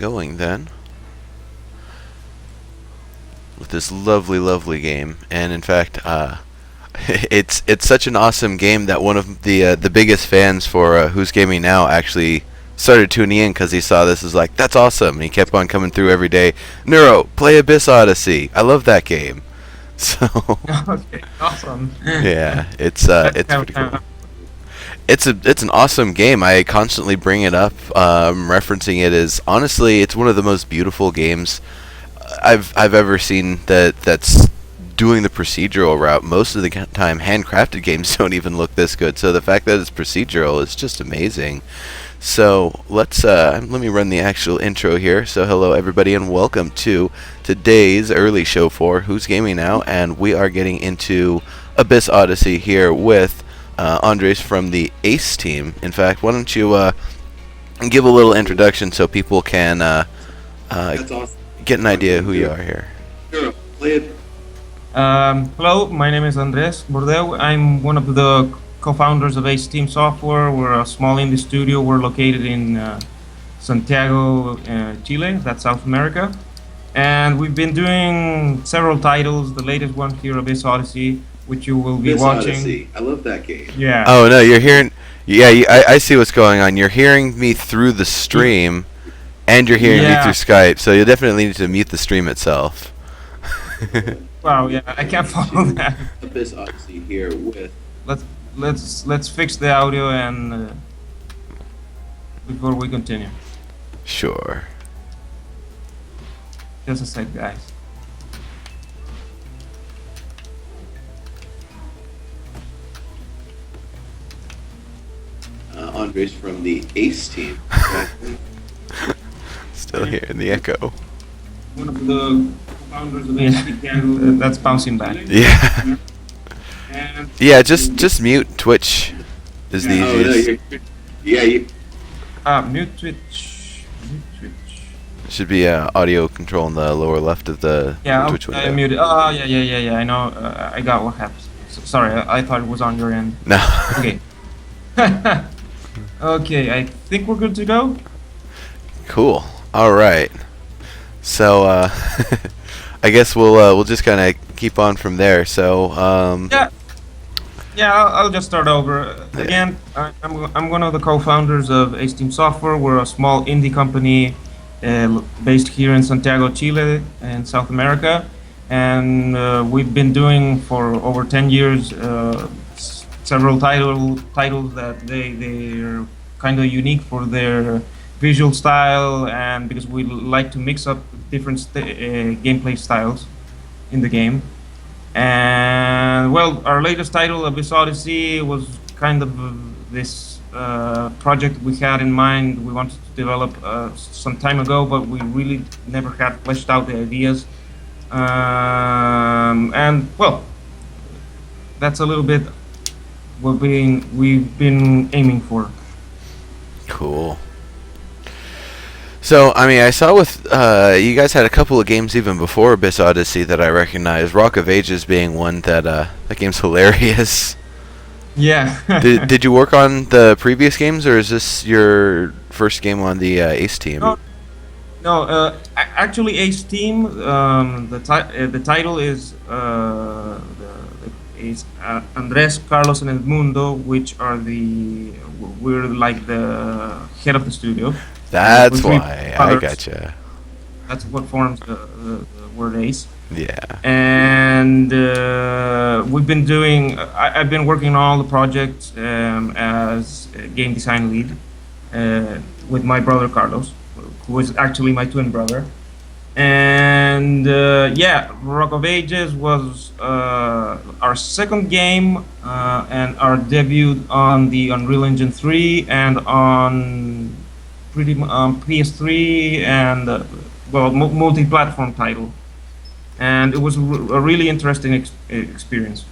Going then with this lovely game, and in fact, it's such an awesome game that one of the biggest fans for Who's Gaming Now actually started tuning in because he saw this as like, that's awesome, and he kept on coming through every day. Neuro, play Abyss Odyssey. I love that game. So Okay, awesome. yeah, it's pretty cool. It's an awesome game. I constantly bring it up, referencing it as honestly, it's one of the most beautiful games I've ever seen that's doing the procedural route. Most of the time, handcrafted games don't even look this good. So the fact that it's procedural is just amazing. So let me run the actual intro here. So hello everybody and welcome to today's early show for Who's Gaming Now, and we are getting into Abyss Odyssey here with Andres from the Ace team. In fact, why don't you give a little introduction so people can That's awesome. get an idea of who you are here. Sure, play it. Hello, my name is Andres Bordeu. I'm one of the co-founders of Ace Team Software. We're a small indie studio. We're located in Santiago, Chile, that's South America. And we've been doing several titles. The latest one here, Abyss Odyssey, which you will be Abyss watching. Odyssey. I love that game. Yeah. Oh no, you're hearing. Yeah, I see what's going on. You're hearing me through the stream, and you're hearing me Yeah. through Skype. So you definitely need to mute the stream itself. Wow. Yeah, I can't follow that. Abyss Odyssey here with. Let's fix the audio and before we continue. Sure. Just a sec, guys. Andres from the Ace team. Still hearing the echo. One of the founders of Ace. That's bouncing back. Yeah. And Yeah. Just mute Twitch. Is the Oh, no, easiest. you. mute Twitch. Mute Twitch. Should be audio control in the lower left of the Yeah, Twitch I window. muted. Oh, yeah. I know. I got what happened. Sorry, I thought it was on your end. No. Okay. Okay, I think we're good to go. Cool. All right. So I guess we'll just kind of keep on from there. So Yeah, I'll just start over. Again, I'm one of the co-founders of Ace Team Software. We're a small indie company based here in Santiago, Chile, in South America. And we've been doing for over 10 years several titles that they're kind of unique for their visual style, and because we like to mix up different gameplay styles in the game. And well, our latest title, Abyss Odyssey, was kind of this project we had in mind. We wanted to develop some time ago, but we really never had fleshed out the ideas. And well, that's a little bit what we've been aiming for. cool. So, I mean, I saw with you guys had a couple of games even before Abyss Odyssey that I recognize. Rock of Ages being one that game's hilarious. Yeah. Did you work on the previous games, or is this your first game on the Ace team? No, actually, Ace Team. The title is Andres, Carlos, and Edmundo, which are we're like the head of the studio. That's With three why. I brothers. gotcha. That's what forms the word Ace. Yeah. And we've been doing. I've been working on all the projects as a game design lead with my brother Carlos, who is actually my twin brother. And yeah, Rock of Ages was our second game and our debut on the Unreal Engine 3 and on PS3 and multi-platform title. And it was a really interesting experience.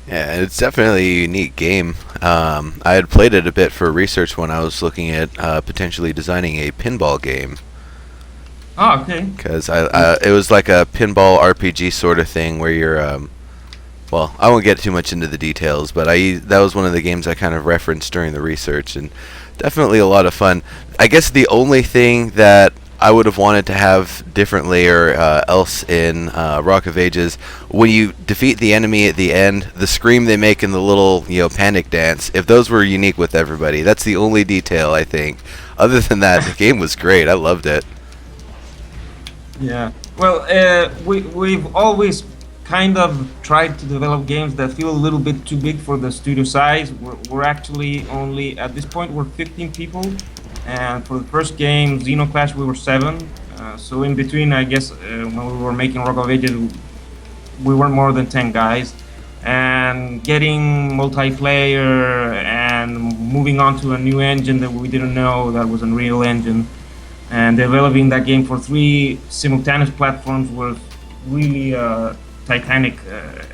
Yeah, it's definitely a unique game. I had played it a bit for research when I was looking at potentially designing a pinball game. Oh, okay. Because it was like a pinball RPG sort of thing where you're, well, I won't get too much into the details, but that was one of the games I kind of referenced during the research, and Definitely a lot of fun. I guess the only thing that I would have wanted to have differently or else in Rock of Ages, when you defeat the enemy at the end, the scream they make in the little panic dance. If those were unique with everybody, that's the only detail I think. Other than that, the game was great. I loved it. Yeah. Well, we've always kind of tried to develop games that feel a little bit too big for the studio size. We're actually only at this point we're 15 people, and for the first game, Xenoclash, we were 7. So in between, I guess when we were making Rock of Ages, we weren't more than 10 guys. And getting multiplayer and moving on to a new engine that we didn't know that was Unreal Engine, and developing that game for 3 simultaneous platforms was really a titanic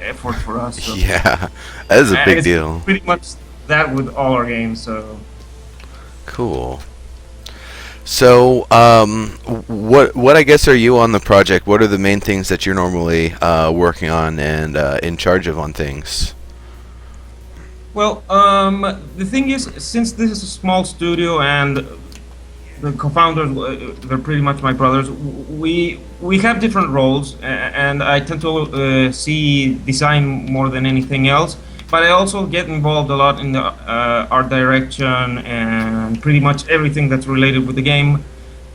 effort for us. So. Yeah, that is a big It's deal. pretty much that with all our games. So Cool. So, what I guess are you on the project? What are the main things that you're normally working on and in charge of on things? well, the thing is, since this is a small studio and the co-founders, they're pretty much my brothers. We have different roles, and I tend to see design more than anything else. But I also get involved a lot in the art direction and pretty much everything that's related with the game,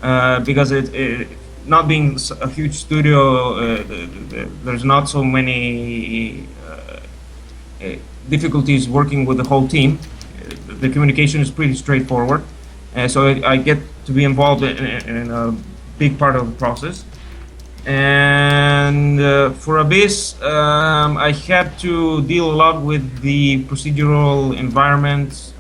because it not being a huge studio, there's not so many difficulties working with the whole team. The communication is pretty straightforward. So I get to be involved in a big part of the process. And for Abyss, I had to deal a lot with the procedural environments,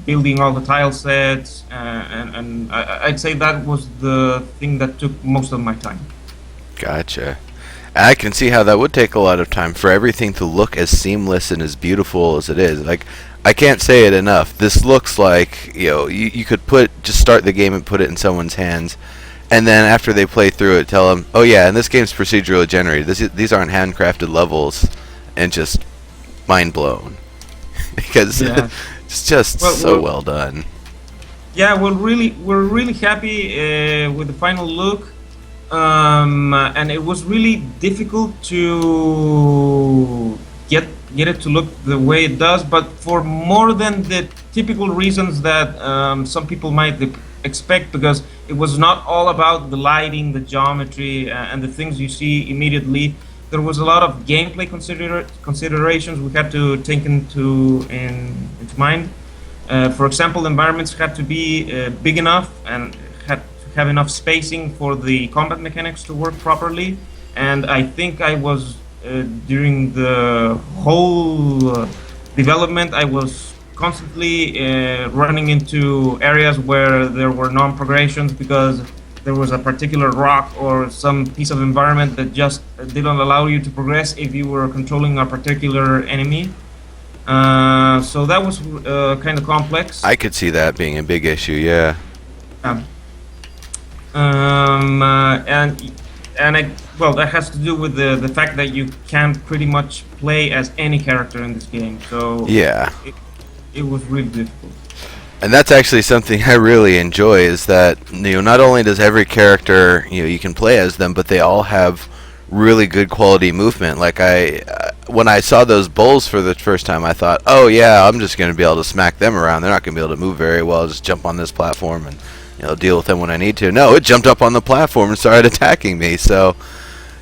building all the tile sets, and I'd say that was the thing that took most of my time. Gotcha. I can see how that would take a lot of time for everything to look as seamless and as beautiful as it is. Like, I can't say it enough. This looks like, you could just start the game and put it in someone's hands, and then after they play through it, tell them, oh yeah, and this game's procedurally generated. These aren't handcrafted levels, and just mind blown. Because Yeah. it's just so well done. Yeah, we're really happy with the final look, and it was really difficult to get it to look the way it does, but for more than the typical reasons that some people might expect, because it was not all about the lighting, the geometry, and the things you see immediately. There was a lot of gameplay considerations we had to take into mind. For example, environments had to be big enough and had to have enough spacing for the combat mechanics to work properly. And I think I was during the whole development, I was constantly running into areas where there were non-progressions because there was a particular rock or some piece of environment that just didn't allow you to progress if you were controlling a particular enemy. So that was kind of complex. I could see that being a big issue, yeah. Well, that has to do with the fact that you can pretty much play as any character in this game. So Yeah. it was really difficult. And that's actually something I really enjoy, is that not only does every character you can play as them, but they all have really good quality movement. Like when I saw those bulls for the first time, I thought, oh yeah, I'm just going to be able to smack them around. They're not going to be able to move very well. I'll just jump on this platform and deal with them when I need to. No, it jumped up on the platform and started attacking me. So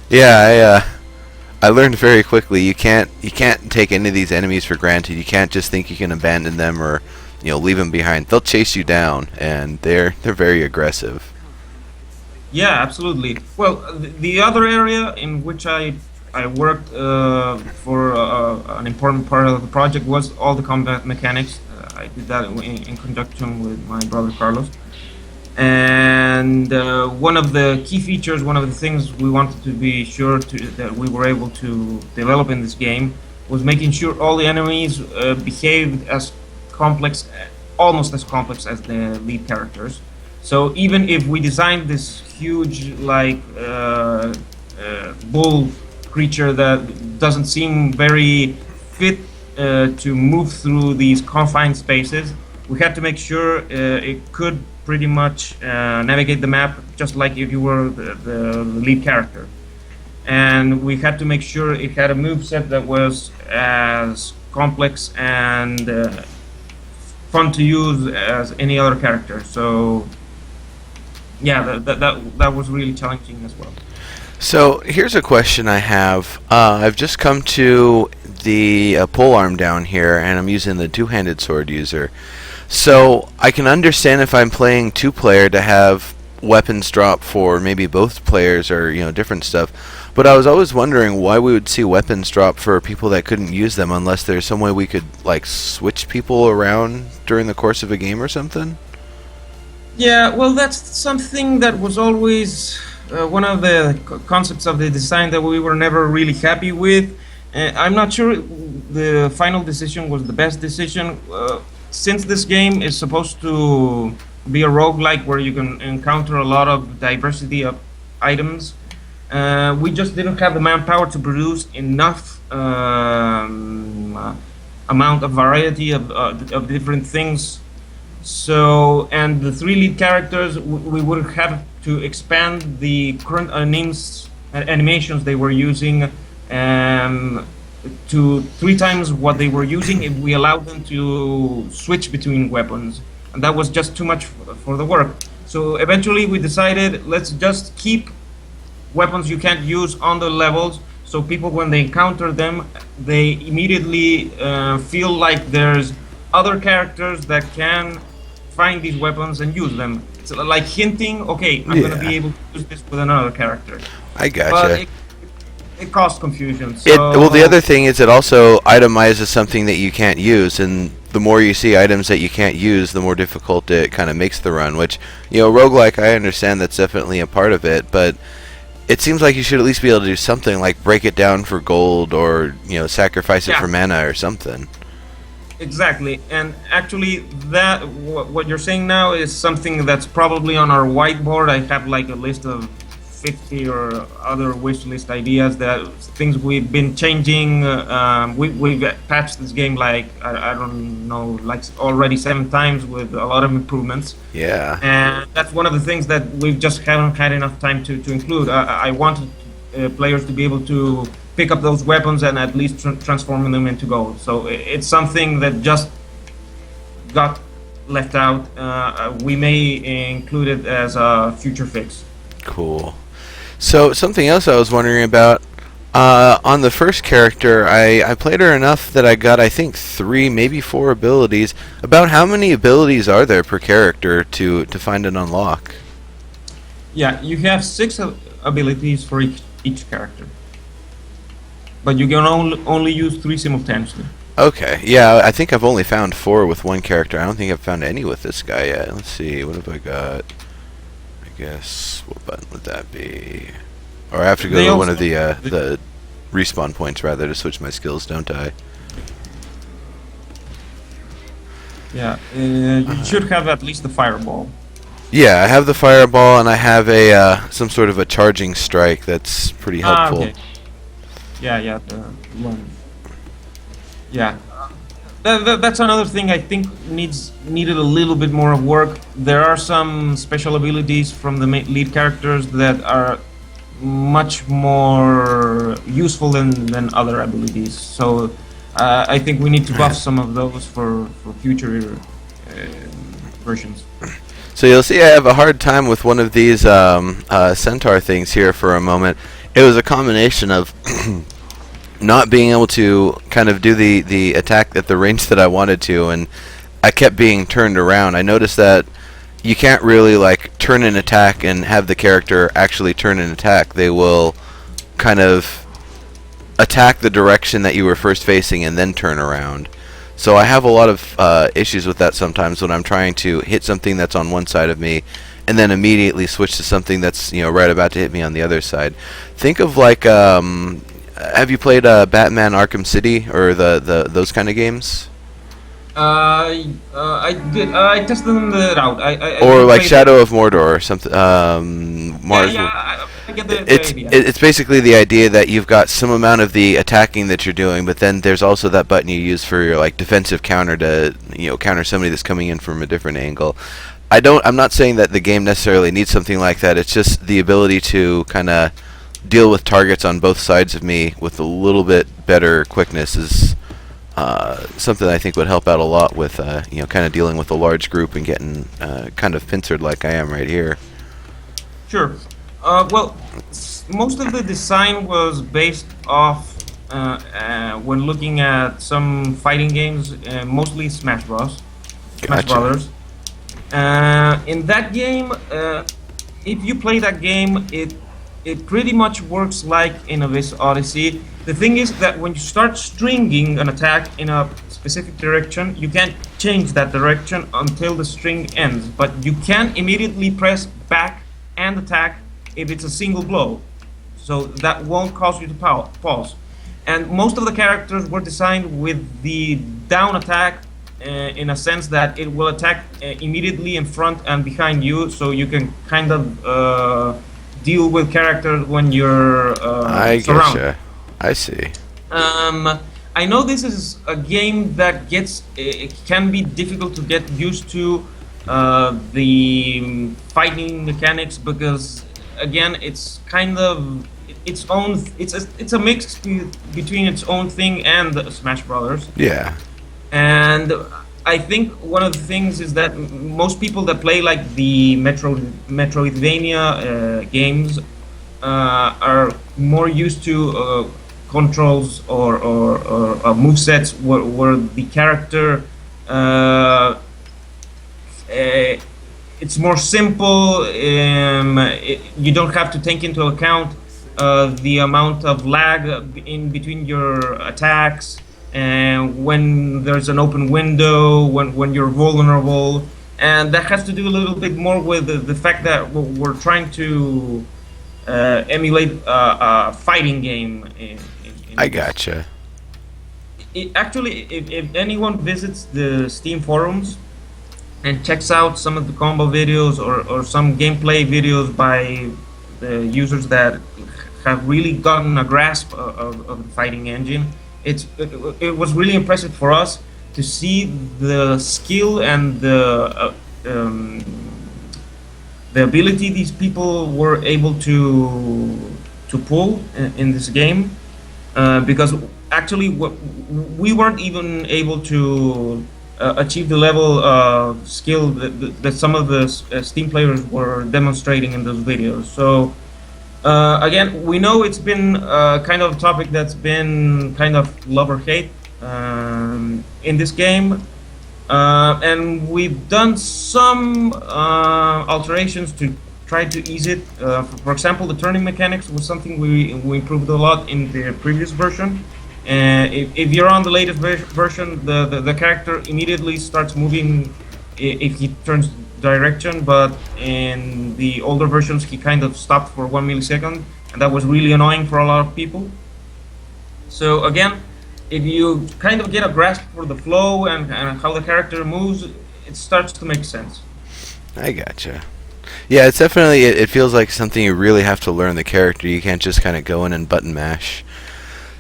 yeah, I learned very quickly you can't take any of these enemies for granted. You can't just think you can abandon them or leave them behind. They'll chase you down, and they're very aggressive. Yeah, absolutely. Well, the other area in which I worked for an important part of the project was all the combat mechanics. I did that in conjunction with my brother Carlos. And one of the key features, one of the things we wanted to be sure that we were able to develop in this game was making sure all the enemies behaved as complex, almost as complex as the lead characters. So even if we designed this huge, bull creature that doesn't seem very fit to move through these confined spaces, we had to make sure it could pretty much navigate the map just like if you were the lead character. And we had to make sure it had a moveset that was as complex and fun to use as any other character. So yeah, that was really challenging as well. So here's a question I have. I've just come to the pole arm down here, and I'm using the two-handed sword user. So I can understand if I'm playing two-player to have weapons drop for maybe both players or different stuff. But I was always wondering why we would see weapons drop for people that couldn't use them unless there's some way we could like switch people around during the course of a game or something. Yeah, well, that's something that was always one of the concepts of the design that we were never really happy with. I'm not sure the final decision was the best decision. Since this game is supposed to be a roguelike where you can encounter a lot of diversity of items, we just didn't have the manpower to produce enough amount of variety of different things. So, and the three lead characters, we would have to expand the current animations they were using to 3 times what they were using if we allowed them to switch between weapons. And that was just too much for the work. So eventually we decided, let's just keep weapons you can't use on the levels, so people when they encounter them, they immediately feel like there's other characters that can find these weapons and use them. It's like hinting, okay, I'm gonna be able to use this with another character. I gotcha. But it caused confusion. So, Well, the other thing is it also itemizes something that you can't use, and the more you see items that you can't use, the more difficult it kind of makes the run, which, roguelike, I understand that's definitely a part of it, but it seems like you should at least be able to do something like break it down for gold or, sacrifice it for mana or something. Exactly, and actually, that what you're saying now is something that's probably on our whiteboard. I have like a list of 50 or other wish list ideas, that things we've been changing. We've patched this game like I don't know, like already 7 times with a lot of improvements. Yeah. And that's one of the things that we just haven't had enough time to include. I wanted players to be able to pick up those weapons and at least transform them into gold. So it's something that just got left out. We may include it as a future fix. Cool. So something else I was wondering about, on the first character, I played her enough that I got, I think, 3, maybe 4 abilities. About how many abilities are there per character to find and unlock? Yeah, you have 6 abilities for each character, but you can only use 3 simultaneously. Okay, yeah, I think I've only found 4 with one character. I don't think I've found any with this guy yet. Let's see, what have I got? I guess, what button would that be? Or I have to go to one of the respawn points, rather, to switch my skills, don't I? Yeah, you should have at least the fireball. Yeah, I have the fireball, and I have a some sort of a charging strike that's pretty helpful. Okay. Yeah, the one. Yeah. That's another thing I think needed a little bit more of work. There are some special abilities from the lead characters that are much more useful than other abilities. So I think we need to buff some of those for future versions. So you'll see I have a hard time with one of these centaur things here for a moment. It was a combination of not being able to kind of do the attack at the range that I wanted to, and I kept being turned around. I noticed that you can't really like turn an attack and have the character actually turn an attack. They will kind of attack the direction that you were first facing and then turn around. So I have a lot of issues with that sometimes when I'm trying to hit something that's on one side of me and then immediately switch to something that's right about to hit me on the other side. Think of like have you played Batman Arkham City or the those kind of games? I did. I tested it out. I Or did like play the. Shadow of Mordor or something. Yeah, Mars. yeah. I get the It's idea. it's basically the idea that you've got some amount of the attacking that you're doing, but then there's also that button you use for your like defensive counter to counter somebody that's coming in from a different angle. I'm not saying that the game necessarily needs something like that. It's just the ability to kind of deal with targets on both sides of me with a little bit better quickness is something I think would help out a lot with kind of dealing with a large group and getting kind of pincered like I am right here. Sure. Well, most of the design was based off when looking at some fighting games, mostly Smash Gotcha. Brothers. In that game, if you play that game, it pretty much works like in Abyss Odyssey. The thing is that when you start stringing an attack in a specific direction, you can't change that direction until the string ends. But you can immediately press back and attack if it's a single blow. So that won't cause you to pause. And most of the characters were designed with the down attack in a sense that it will attack immediately in front and behind you, so you can kind of deal with characters when you're I surrounded. getcha. I see. Um, I know this is a game that it can be difficult to get used to the fighting mechanics because again it's kind of its own it's a mix between its own thing and Smash Brothers. Yeah. And I think one of the things is that most people that play like the Metroidvania games are more used to controls or movesets where the character it's more simple. You don't have to take into account the amount of lag in between your attacks, and when there's an open window, when you're vulnerable, and that has to do a little bit more with the fact that we're trying to emulate a fighting game. I gotcha. Actually, if anyone visits the Steam forums and checks out some of the combo videos or some gameplay videos by the users that have really gotten a grasp of the fighting engine, it was really impressive for us to see the skill and the ability these people were able to pull in this game, because actually we weren't even able to achieve the level of skill that some of the Steam players were demonstrating in those videos. So again, we know it's been kind of a topic that's been kind of love or hate in this game, and we've done some alterations to try to ease it. For example, the turning mechanics was something we improved a lot in the previous version. If you're on the latest version, the character immediately starts moving if he turns direction, but in the older versions he kind of stopped for 1 millisecond, and that was really annoying for a lot of people. So again, if you kind of get a grasp for the flow and how the character moves, it starts to make sense. I gotcha. Yeah, it's definitely it feels like something you really have to learn the character. You can't just kind of go in and button mash.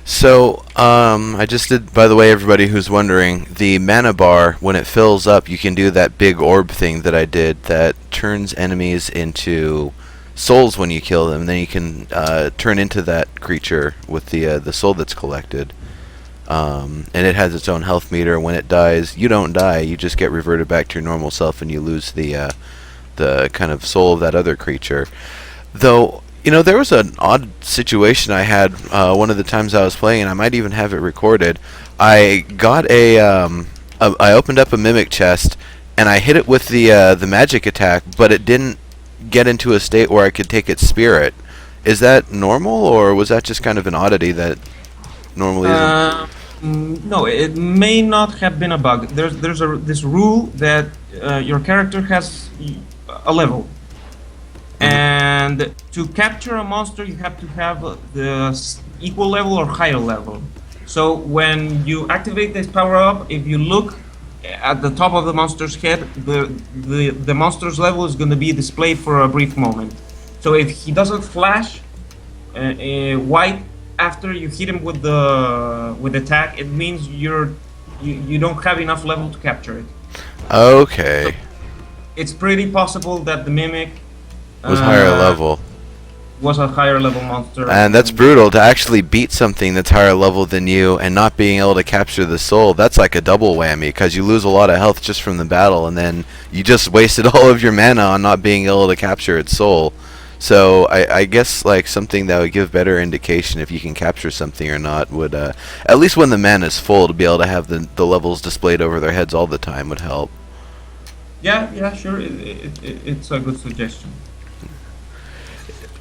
So, I just did, by the way, everybody who's wondering, the mana bar, when it fills up, you can do that big orb thing that I did that turns enemies into souls when you kill them. Then you can turn into that creature with the soul that's collected. And it has its own health meter. When it dies, you don't die. You just get reverted back to your normal self, and you lose the kind of soul of that other creature. Though, there was an odd situation I had one of the times I was playing, and I might even have it recorded. I got I opened up a mimic chest, and I hit it with the magic attack, but it didn't get into a state where I could take its spirit. Is that normal, or was that just kind of an oddity that normally isn't? No, it may not have been a bug. There's this rule that your character has a level. And to capture a monster, you have to have the equal level or higher level. So when you activate this power up, if you look at the top of the monster's head, the monster's level is going to be displayed for a brief moment. So if he doesn't flash white after you hit him with the attack, it means you don't have enough level to capture it. Okay. It's pretty possible that the mimic Was higher level. was a higher level monster. And that's brutal to actually beat something that's higher level than you and not being able to capture the soul. That's like a double whammy because you lose a lot of health just from the battle, and then you just wasted all of your mana on not being able to capture its soul. So I guess like something that would give better indication if you can capture something or not would, at least when the mana's full, to be able to have the levels displayed over their heads all the time would help. Yeah, sure. It's a good suggestion.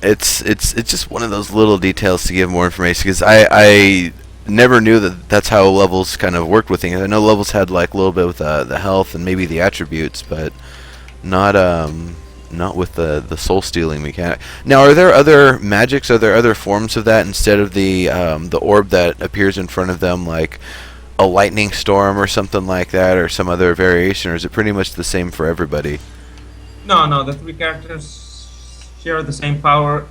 It's just one of those little details to give more information, because I never knew that that's how levels kind of worked with things. I know levels had like a little bit with the health and maybe the attributes, but not with the soul stealing mechanic. Now, are there other magics? Are there other forms of that instead of the orb that appears in front of them, like a lightning storm or something like that, or some other variation, or is it pretty much the same for everybody? No, the three characters share the same power.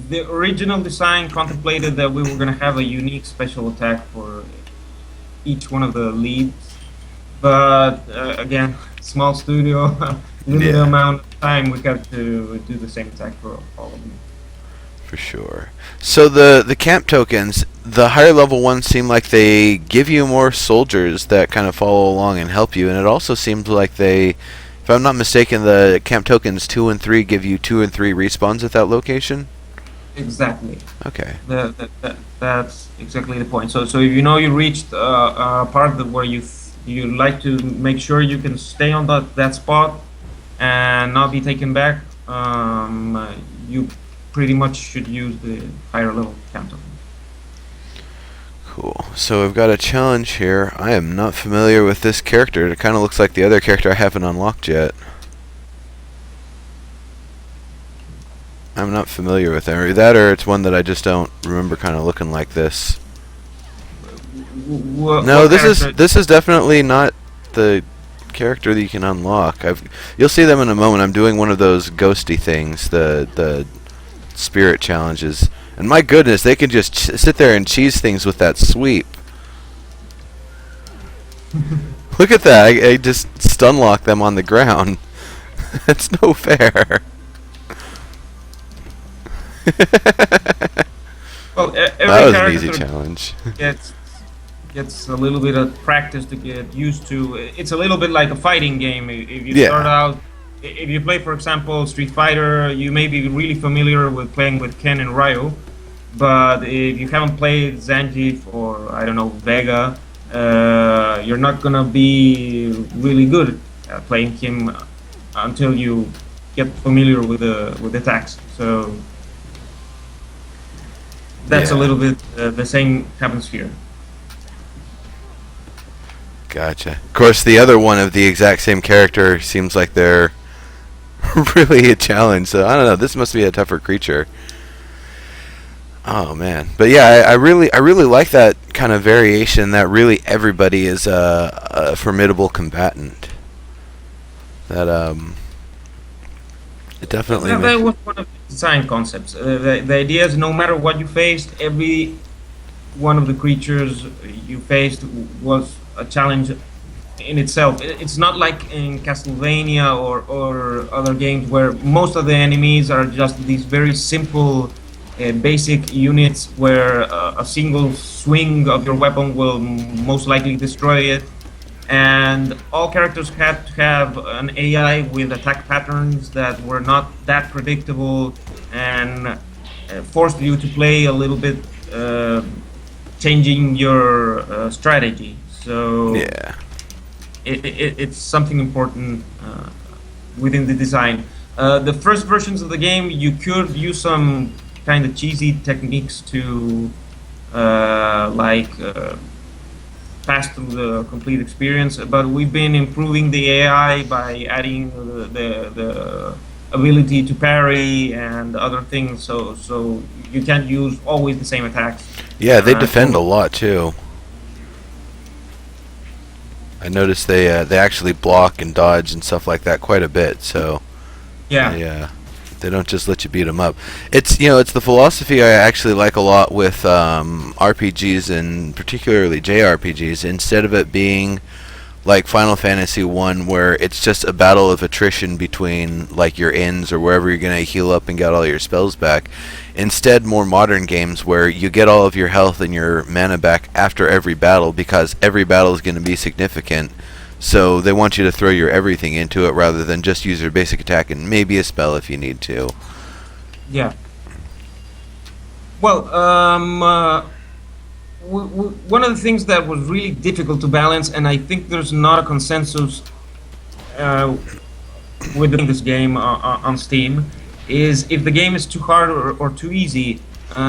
The original design contemplated that we were going to have a unique special attack for each one of the leads, but again, small studio, limited amount of time, we got to do the same attack for all of them. For sure. So the camp tokens, the higher level ones seem like they give you more soldiers that kind of follow along and help you, and it also seems like they, if I'm not mistaken, the camp tokens 2 and 3 give you 2 and 3 respawns at that location? Exactly. Okay. That's exactly the point. So if you know you reached a part where you like to make sure you can stay on that spot and not be taken back, you pretty much should use the higher level camp token. Cool. So we've got a challenge here. I am not familiar with this character. It kind of looks like the other character I haven't unlocked yet. I'm not familiar with it. Or that, or it's one that I just don't remember kind of looking like this. No, this is definitely not the character that you can unlock. You'll see them in a moment. I'm doing one of those ghosty things, the spirit challenges, and my goodness, they can just sit there and cheese things with that sweep. Look at that! I just stun lock them on the ground. That's no fair. Well, every that was an character easy challenge. gets a little bit of practice to get used to. It's a little bit like a fighting game. If you start out, if you play, for example, Street Fighter, you may be really familiar with playing with Ken and Ryu, but if you haven't played Zangief or, I don't know, Vega, you're not gonna be really good at playing him until you get familiar with the attacks. So that's a little bit the same happens here. Gotcha. Of course, the other one of the exact same character seems like they're really a challenge. So I don't know. This must be a tougher creature. Oh man, but yeah, I really like that kind of variation. That really everybody is a formidable combatant. That it definitely. That was one of the design concepts. The idea is no matter what you faced, every one of the creatures you faced was a challenge in itself. It's not like in Castlevania or other games where most of the enemies are just these very simple basic units where a single swing of your weapon will most likely destroy it, and all characters had to have an AI with attack patterns that were not that predictable and forced you to play a little bit changing your strategy. So yeah, it's something important within the design. The first versions of the game, you could use some kind of cheesy techniques to pass through the complete experience, but we've been improving the AI by adding the ability to parry and other things, so you can't use always the same attacks. Yeah, they defend a lot too. I noticed they actually block and dodge and stuff like that quite a bit. So Yeah. they don't just let you beat them up. It's it's the philosophy I actually like a lot with RPGs and particularly JRPGs. Instead of it being like Final Fantasy 1 where it's just a battle of attrition between like your ends or wherever you're going to heal up and get all your spells back. Instead, more modern games where you get all of your health and your mana back after every battle because every battle is going to be significant. So they want you to throw your everything into it rather than just use your basic attack and maybe a spell if you need to. Yeah. Well, one of the things that was really difficult to balance, and I think there's not a consensus within this game on Steam, is if the game is too hard or too easy. Being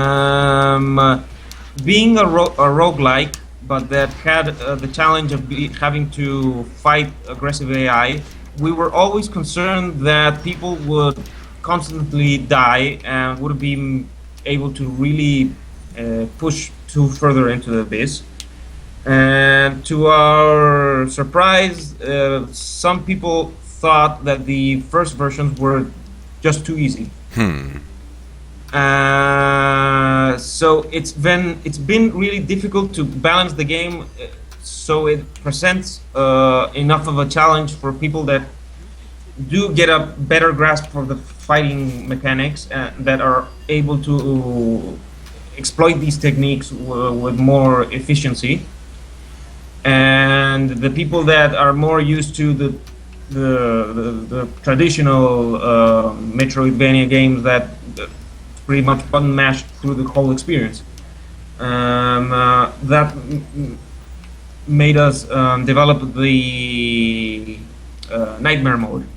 a roguelike, but that had the challenge of having to fight aggressive AI, we were always concerned that people would constantly die and would be able to really push too further into the abyss. And to our surprise, some people thought that the first versions were just too easy. So it's been really difficult to balance the game, so it presents enough of a challenge for people that do get a better grasp for the fighting mechanics that are able to exploit these techniques with more efficiency, and the people that are more used to the traditional Metroidvania games that pretty much button mashed through the whole experience. That made us develop the Nightmare mode.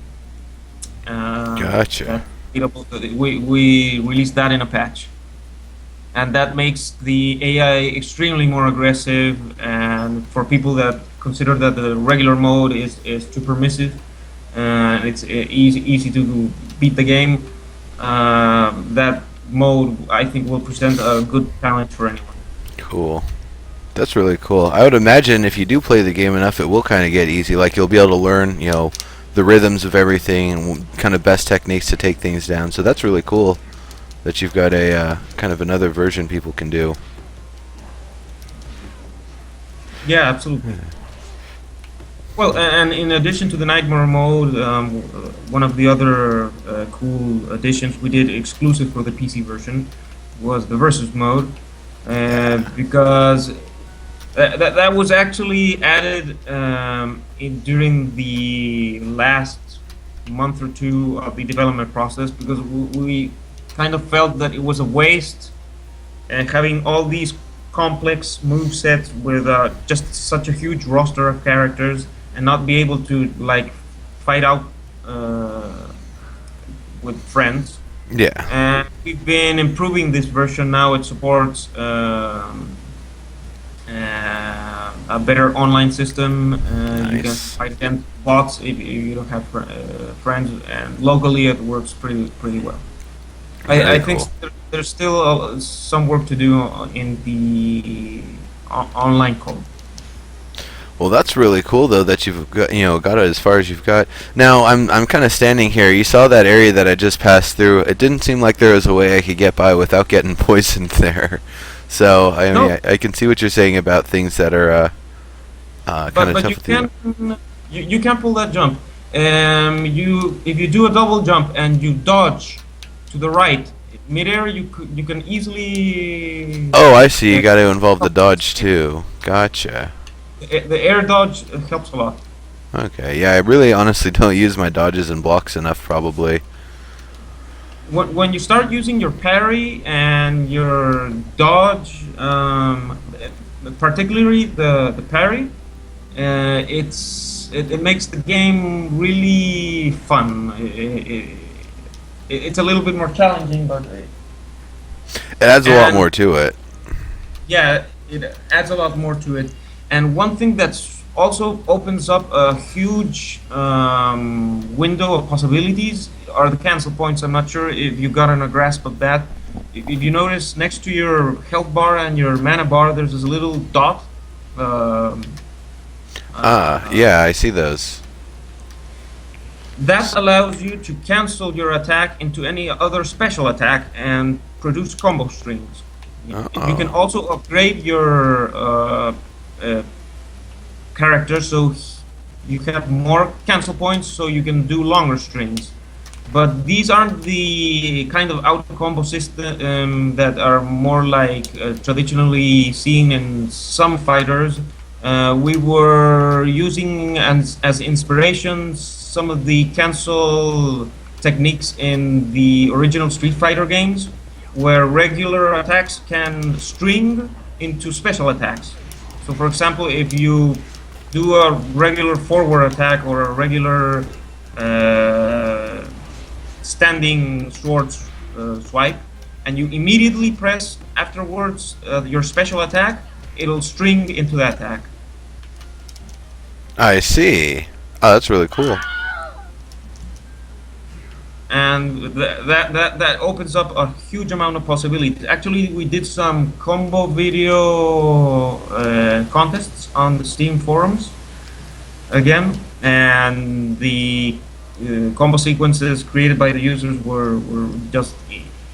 Gotcha. We released that in a patch, and that makes the AI extremely more aggressive. And for people that consider that the regular mode is too permissive and it's easy to beat the game, that mode I think will present a good challenge for anyone. Cool. That's really cool. I would imagine if you do play the game enough, it will kind of get easy. Like you'll be able to learn, the rhythms of everything and kind of best techniques to take things down. So that's really cool that you've got a kind of another version people can do. Yeah, absolutely. Well, and in addition to the Nightmare mode, one of the other cool additions we did exclusive for the PC version was the Versus mode, because that was actually added during the last month or two of the development process, because we kind of felt that it was a waste having all these complex move sets with just such a huge roster of characters and not be able to like fight out with friends. Yeah. And we've been improving this version. Now it supports a better online system. You can fight against bots if you don't have friends, and locally it works pretty well. I think there's still some work to do in the online code. Well, that's really cool though that you've got got it as far as you've got. Now I'm kind of standing here. You saw that area that I just passed through. It didn't seem like there was a way I could get by without getting poisoned there. So I mean, I can see what you're saying about things that are kind of tough to do. You can pull that jump. If you do a double jump and you dodge to the right midair, you can easily. Oh, I see. You got to involve the dodge too. Gotcha. The air dodge helps a lot. Okay, yeah, I really honestly don't use my dodges and blocks enough, probably. When you start using your parry and your dodge, particularly the parry, it makes the game really fun. It's a little bit more challenging, but it adds a lot more to it. Yeah, it adds a lot more to it. And one thing that's also opens up a huge window of possibilities are the cancel points. I'm not sure if you got a grasp of that. If you notice, next to your health bar and your mana bar, there's this little dot. Yeah, I see those. That allows you to cancel your attack into any other special attack and produce combo strings. You can Uh-oh. also upgrade your character so you have more cancel points so you can do longer strings. But these aren't the kind of auto combo system that are more like traditionally seen in some fighters. We were using as inspiration some of the cancel techniques in the original Street Fighter games, where regular attacks can string into special attacks. So, for example, if you do a regular forward attack or a regular standing sword swipe, and you immediately press afterwards your special attack, it'll string into that attack. I see. Oh, that's really cool. And that opens up a huge amount of possibilities. Actually, we did some combo video contests on the Steam forums again, and the combo sequences created by the users were just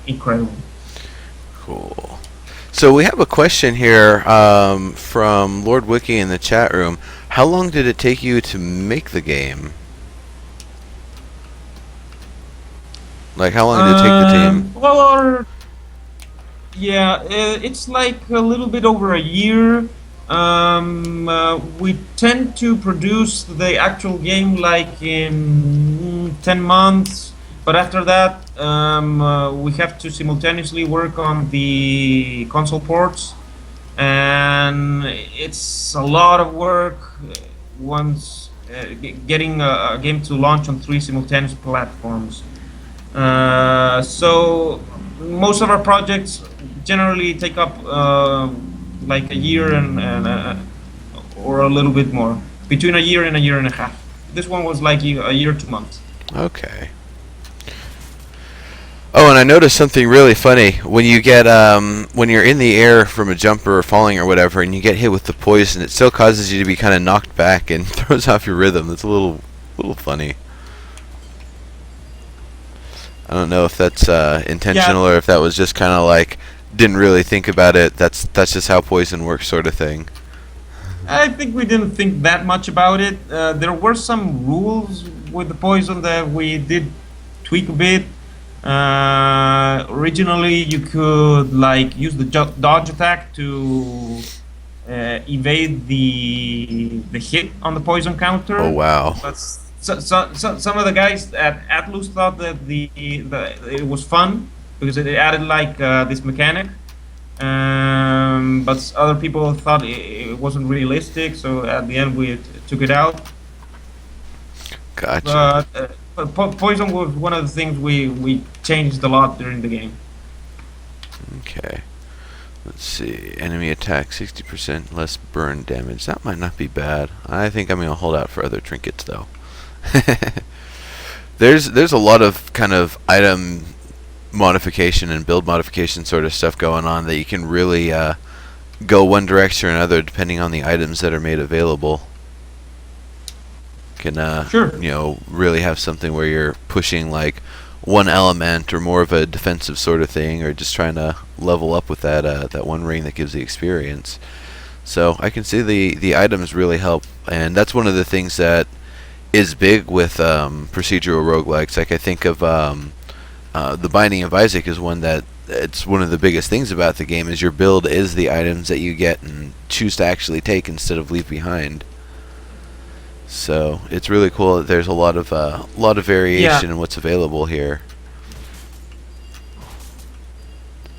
incredible. Cool. So we have a question here from Lord Wiki in the chat room. How long did it take you to make the game? Like, how long did it take the team? Well, yeah, it's like a little bit over a year. We tend to produce the actual game like in 10 months, but after that, we have to simultaneously work on the console ports, and it's a lot of work once getting a game to launch on 3 simultaneous platforms. So most of our projects generally take up like a year and or a little bit more, between a year and a half. This one was like a year, 2 months. Okay. Oh, and I noticed something really funny. When you get when you're in the air from a jumper or falling or whatever, and you get hit with the poison, it still causes you to be kind of knocked back and throws off your rhythm. That's a little funny. I don't know if that's intentional or if that was just kind of like didn't really think about it. That's just how poison works, sort of thing. I think we didn't think that much about it. There were some rules with the poison that we did tweak a bit. Originally, you could like use the dodge attack to evade the hit on the poison counter. Oh wow! But some of the guys at Atlus thought that it was fun because it added like this mechanic. But other people thought it wasn't realistic, so at the end we took it out. Gotcha. But poison was one of the things we changed a lot during the game. Okay. Let's see. Enemy attack 60% less burn damage. That might not be bad. I think I'm gonna hold out for other trinkets though. There's a lot of kind of item modification and build modification sort of stuff going on that you can really go one direction or another depending on the items that are made available. Can Sure. you know, really have something where you're pushing like one element or more of a defensive sort of thing, or just trying to level up with that one ring that gives the experience. So I can see the items really help, and that's one of the things that is big with procedural roguelikes. Like I think of the Binding of Isaac is one that it's one of the biggest things about the game is your build is the items that you get and choose to actually take instead of leave behind. So it's really cool that there's a lot of variation in what's available here.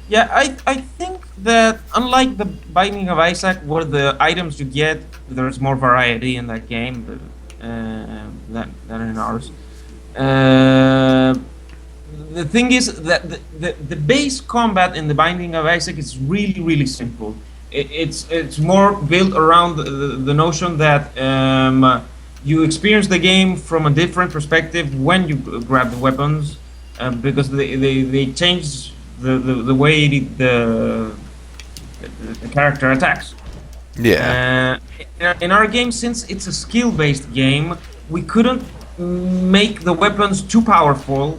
Yeah, I think that unlike the Binding of Isaac, where the items you get, there's more variety in that game than in ours. The thing is that the base combat in the Binding of Isaac is really simple. It's more built around the notion that you experience the game from a different perspective when you grab the weapons, because they change the way the character attacks. Yeah. In our game, since it's a skill-based game, we couldn't make the weapons too powerful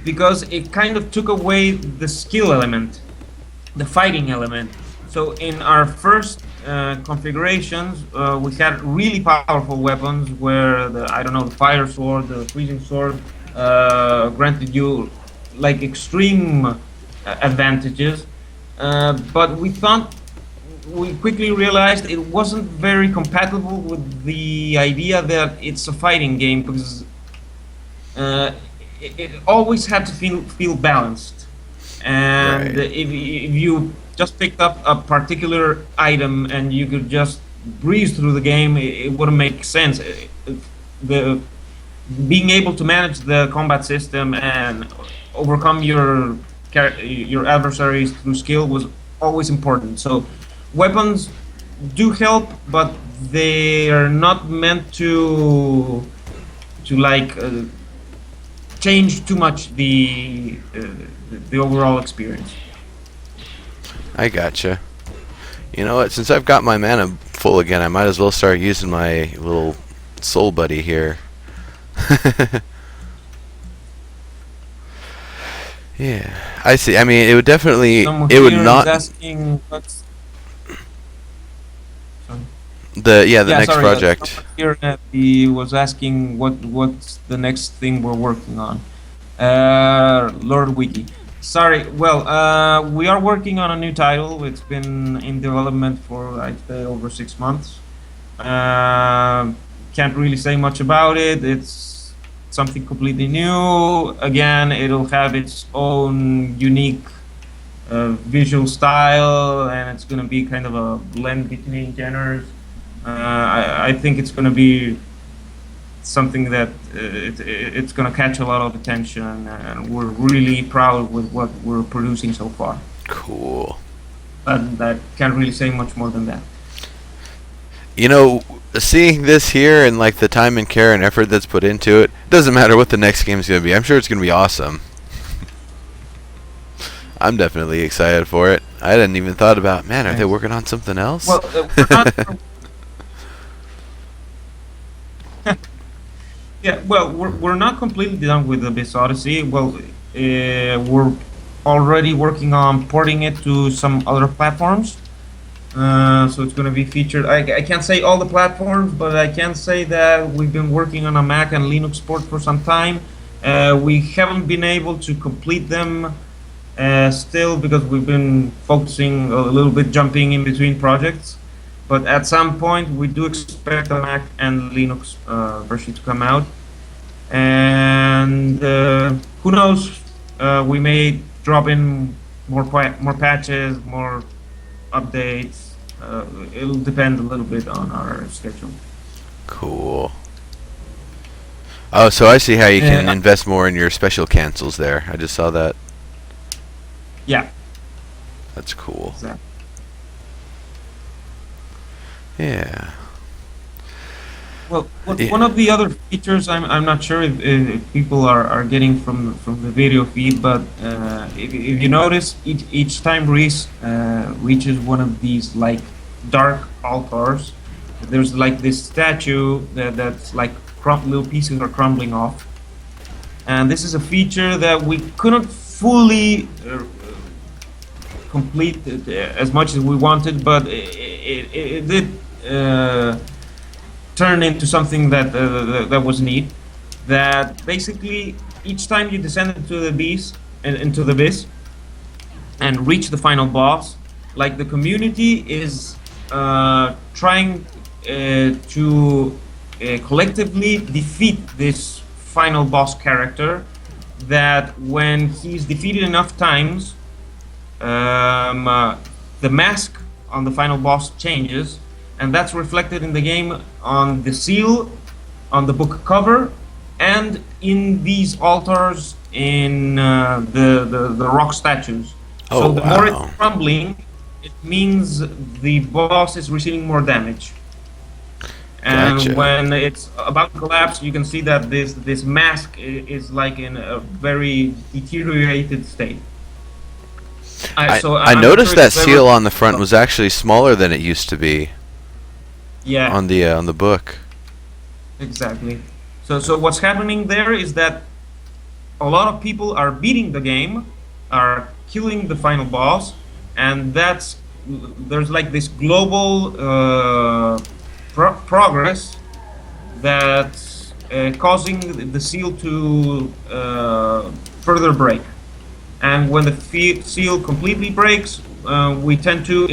because it kind of took away the skill element, the fighting element. So in our first configurations, we had really powerful weapons where the fire sword, the freezing sword, granted you like extreme advantages. But we quickly realized it wasn't very compatible with the idea that it's a fighting game because uh, it always had to feel balanced. And Right. if you just picked up a particular item and you could just breeze through the game, it wouldn't make sense. The being able to manage the combat system and overcome your adversaries through skill was always important. So weapons do help, but they are not meant to like change too much the overall experience. I gotcha. You know what? Since I've got my mana full again, I might as well start using my little soul buddy here. Yeah, I see. I mean, it would definitely. Someone It would here is not. asking what's sorry. The next Sorry. project. Someone here he was asking what's the next thing we're working on. Lord Wiki. Sorry. Well, we are working on a new title. It's been in development for I'd say over 6 months. Can't really say much about it. It's something completely new. Again, it'll have its own unique visual style, and it's going to be kind of a blend between genres. I think it's going to be something that it's going to catch a lot of attention, and we're really proud with what we're producing so far. Cool. But I can't really say much more than that. You know, seeing this here and like the time and care and effort that's put into it, doesn't matter what the next game's gonna be. I'm sure it's gonna be awesome. I'm definitely excited for it. I hadn't even thought about, man, are they working on something else? Well, we're not completely done with Abyss Odyssey. Well, we're already working on porting it to some other platforms. So it's going to be featured. I can't say all the platforms, but I can say that we've been working on a Mac and Linux port for some time. We haven't been able to complete them still because we've been focusing a little bit, jumping in between projects. But at some point, we do expect a Mac and Linux version to come out. And who knows? We may drop in more patches, more updates. It'll depend a little bit on our schedule. Cool. Oh, so I see how you can invest more in your special cancels there. I just saw that. Yeah. That's cool. Exactly. Yeah. Well, one of the other features I'm not sure if people are getting from the video feed, but if you notice, each time Reese reaches one of these like dark altars, there's like this statue that's like little pieces are crumbling off, and this is a feature that we couldn't fully complete as much as we wanted, but it did turn into something that was neat. That basically each time you descend into the abyss and reach the final boss, like the community is trying to collectively defeat this final boss character. That when he's defeated enough times, the mask on the final boss changes, and that's reflected in the game on the seal, on the book cover, and in these altars in the rock statues. Oh, so the more wow. it's crumbling, it means the boss is receiving more damage. And Gotcha. when it's about to collapse, you can see that this mask is like in a very deteriorated state. I I'm not noticed sure that if you've seal ever- on the front was actually smaller than it used to be. Yeah, on the book. exactly. So what's happening there is that a lot of people are beating the game, are killing the final boss, and there's like this global progress that's causing the seal to further break. And when the seal completely breaks, we tend to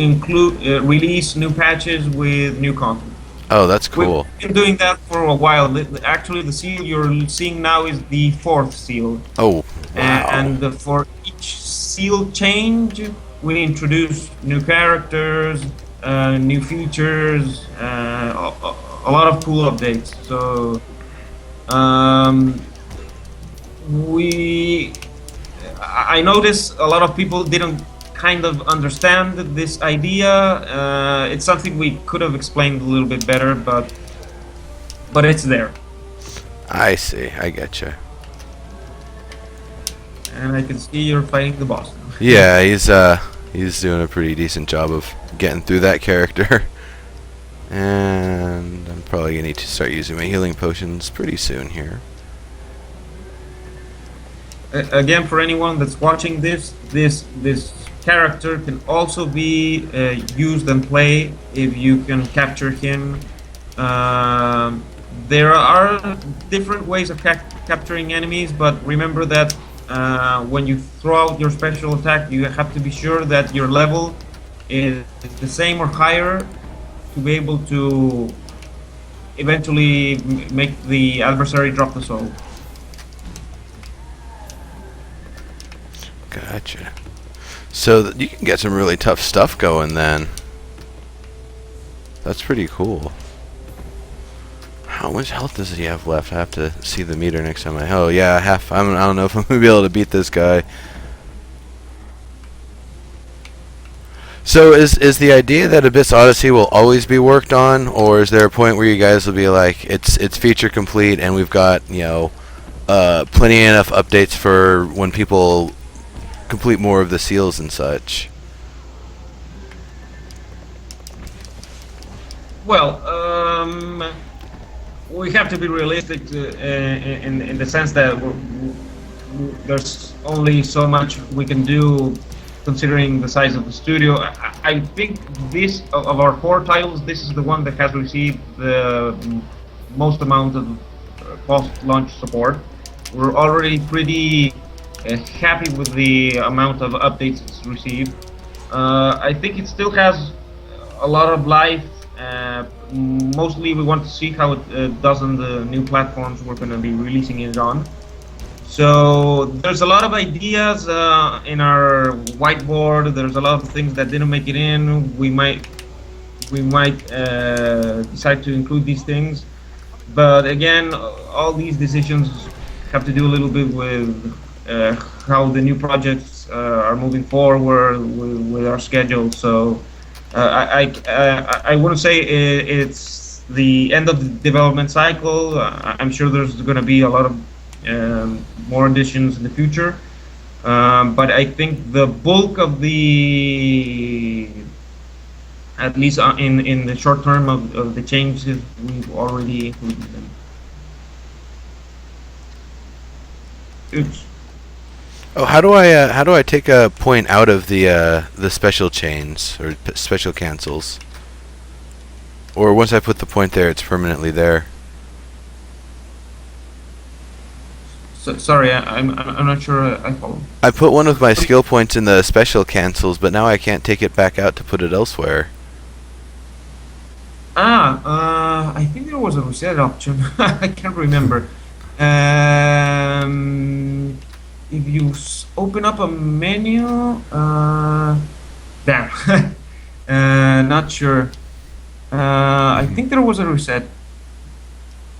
release new patches with new content. Oh, that's We've cool. been doing that for a while. Actually, the seal you're seeing now is the fourth seal, Oh, wow. and for each seal change, we introduce new characters, new features, a lot of cool updates. So um, we I noticed a lot of people didn't kind of understand this idea. It's something we could have explained a little bit better, but it's there, I see. I getcha. and I can see you're fighting the boss now. Yeah, he's doing a pretty decent job of getting through that character. And I'm probably gonna need to start using my healing potions pretty soon here. Again, for anyone that's watching this character can also be used and play if you can capture him. There are different ways of capturing enemies, but remember that when you throw out your special attack, you have to be sure that your level is the same or higher to be able to eventually make the adversary drop the soul. Gotcha. So you can get some really tough stuff going then. That's pretty cool. How much health does he have left? I have to see the meter next time oh yeah, half. I don't know if I'm gonna be able to beat this guy. So is the idea that Abyss Odyssey will always be worked on, or is there a point where you guys will be like, it's feature complete and we've got, you know, plenty enough updates for when people complete more of the seals and such? Well, we have to be realistic in the sense that there's only so much we can do considering the size of the studio. I think this of our four titles, this is the one that has received the most amount of post-launch support. We're already pretty happy with the amount of updates it's received. I think it still has a lot of life. Mostly we want to see how it does on the new platforms we're going to be releasing it on. So there's a lot of ideas in our whiteboard. There's a lot of things that didn't make it in. We might decide to include these things, but again, all these decisions have to do a little bit with how the new projects are moving forward with our schedule. So I wouldn't say it's the end of the development cycle. I'm sure there's going to be a lot of more additions in the future, but I think the bulk of at least in the short term of the changes, we've already included them. Oops. Oh, how do I take a point out of the special chains or special cancels? Or once I put the point there, it's permanently there. So, sorry, I'm not sure I follow. I put one of my skill points in the special cancels, but now I can't take it back out to put it elsewhere. I think there was a reset option. I can't remember. If you open up a menu, damn, not sure. I think there was a reset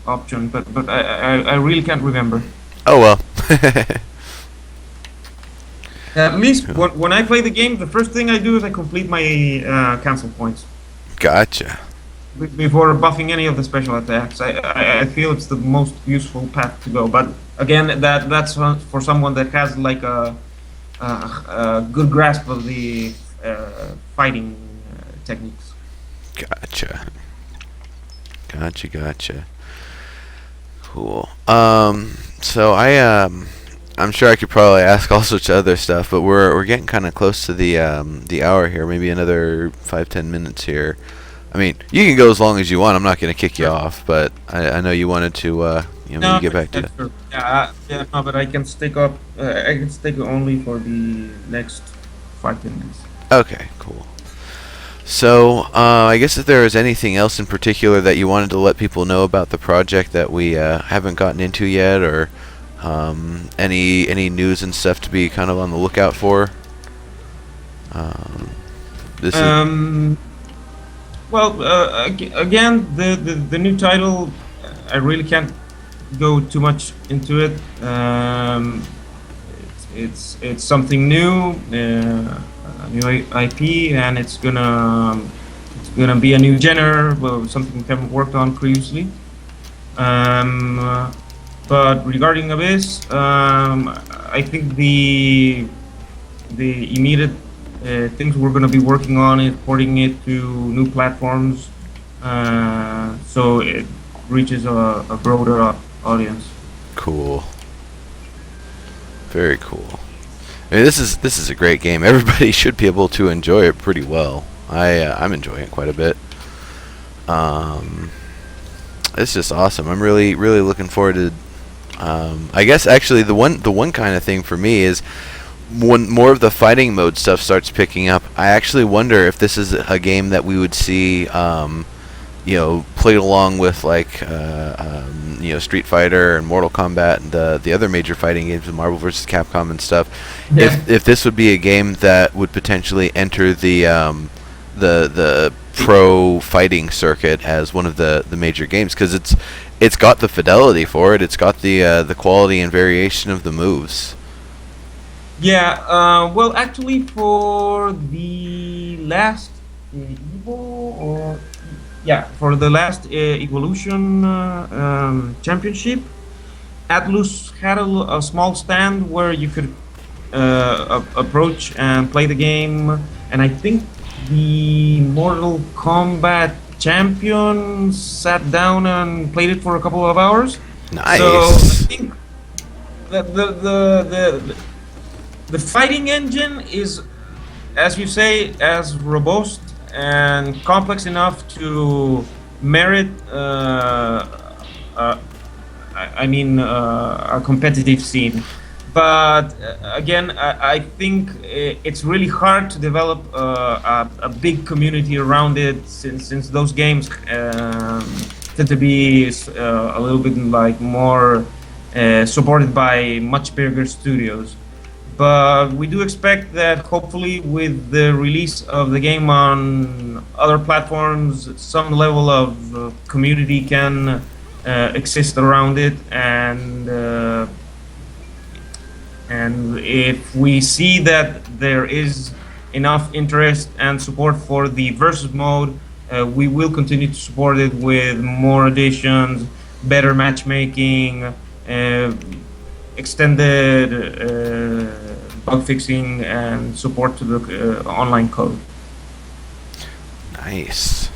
option, but I really can't remember. Oh well. At least when I play the game, the first thing I do is I complete my cancel points Gotcha. before buffing any of the special attacks. I feel it's the most useful path to go. But again, that's for someone that has like a good grasp of the fighting techniques. Gotcha. Gotcha. Cool. So I'm sure I could probably ask all sorts of other stuff, but we're getting kind of close to the hour here. Maybe another 5-10 minutes here. I mean, you can go as long as you want. I'm not going to kick you off, but I know you wanted to No, maybe get back to. sure. Yeah, no, but I can stick up. I can stick only for the next 5-10 minutes. Okay, cool. So, I guess if there is anything else in particular that you wanted to let people know about the project that we haven't gotten into yet, or any news and stuff to be kind of on the lookout for. This is Well, again, the new title, I really can't go too much into it. It's something new, a new IP, and it's gonna be a new genre, well, something we haven't worked on previously. But regarding Abyss, I think the immediate things we're going to be working on is porting it to new platforms, so it reaches a broader audience. cool. Very cool. I mean, this is a great game. Everybody should be able to enjoy it pretty well. I'm enjoying it quite a bit. It's just awesome. I'm really looking forward to. I guess actually the one kind of thing for me is when more of the fighting mode stuff starts picking up. I actually wonder if this is a game that we would see, played along with like Street Fighter and Mortal Kombat and the other major fighting games, of Marvel vs. Capcom and stuff. Yeah. If this would be a game that would potentially enter the pro fighting circuit as one of the major games, because it's got the fidelity for it. It's got the quality and variation of the moves. Yeah, well, actually, for the last for the last Evolution Championship, Atlus had a small stand where you could approach and play the game, and I think the Mortal Kombat champion sat down and played it for a couple of hours. Nice. So I think that the fighting engine is, as you say, as robust and complex enough to merit a competitive scene. But again, I think it's really hard to develop a big community around it, since those games tend to be a little bit like more supported by much bigger studios. But we do expect that hopefully with the release of the game on other platforms, some level of community can exist around it, and if we see that there is enough interest and support for the versus mode, we will continue to support it with more additions, better matchmaking, extended bug fixing, and support to the online code. Nice.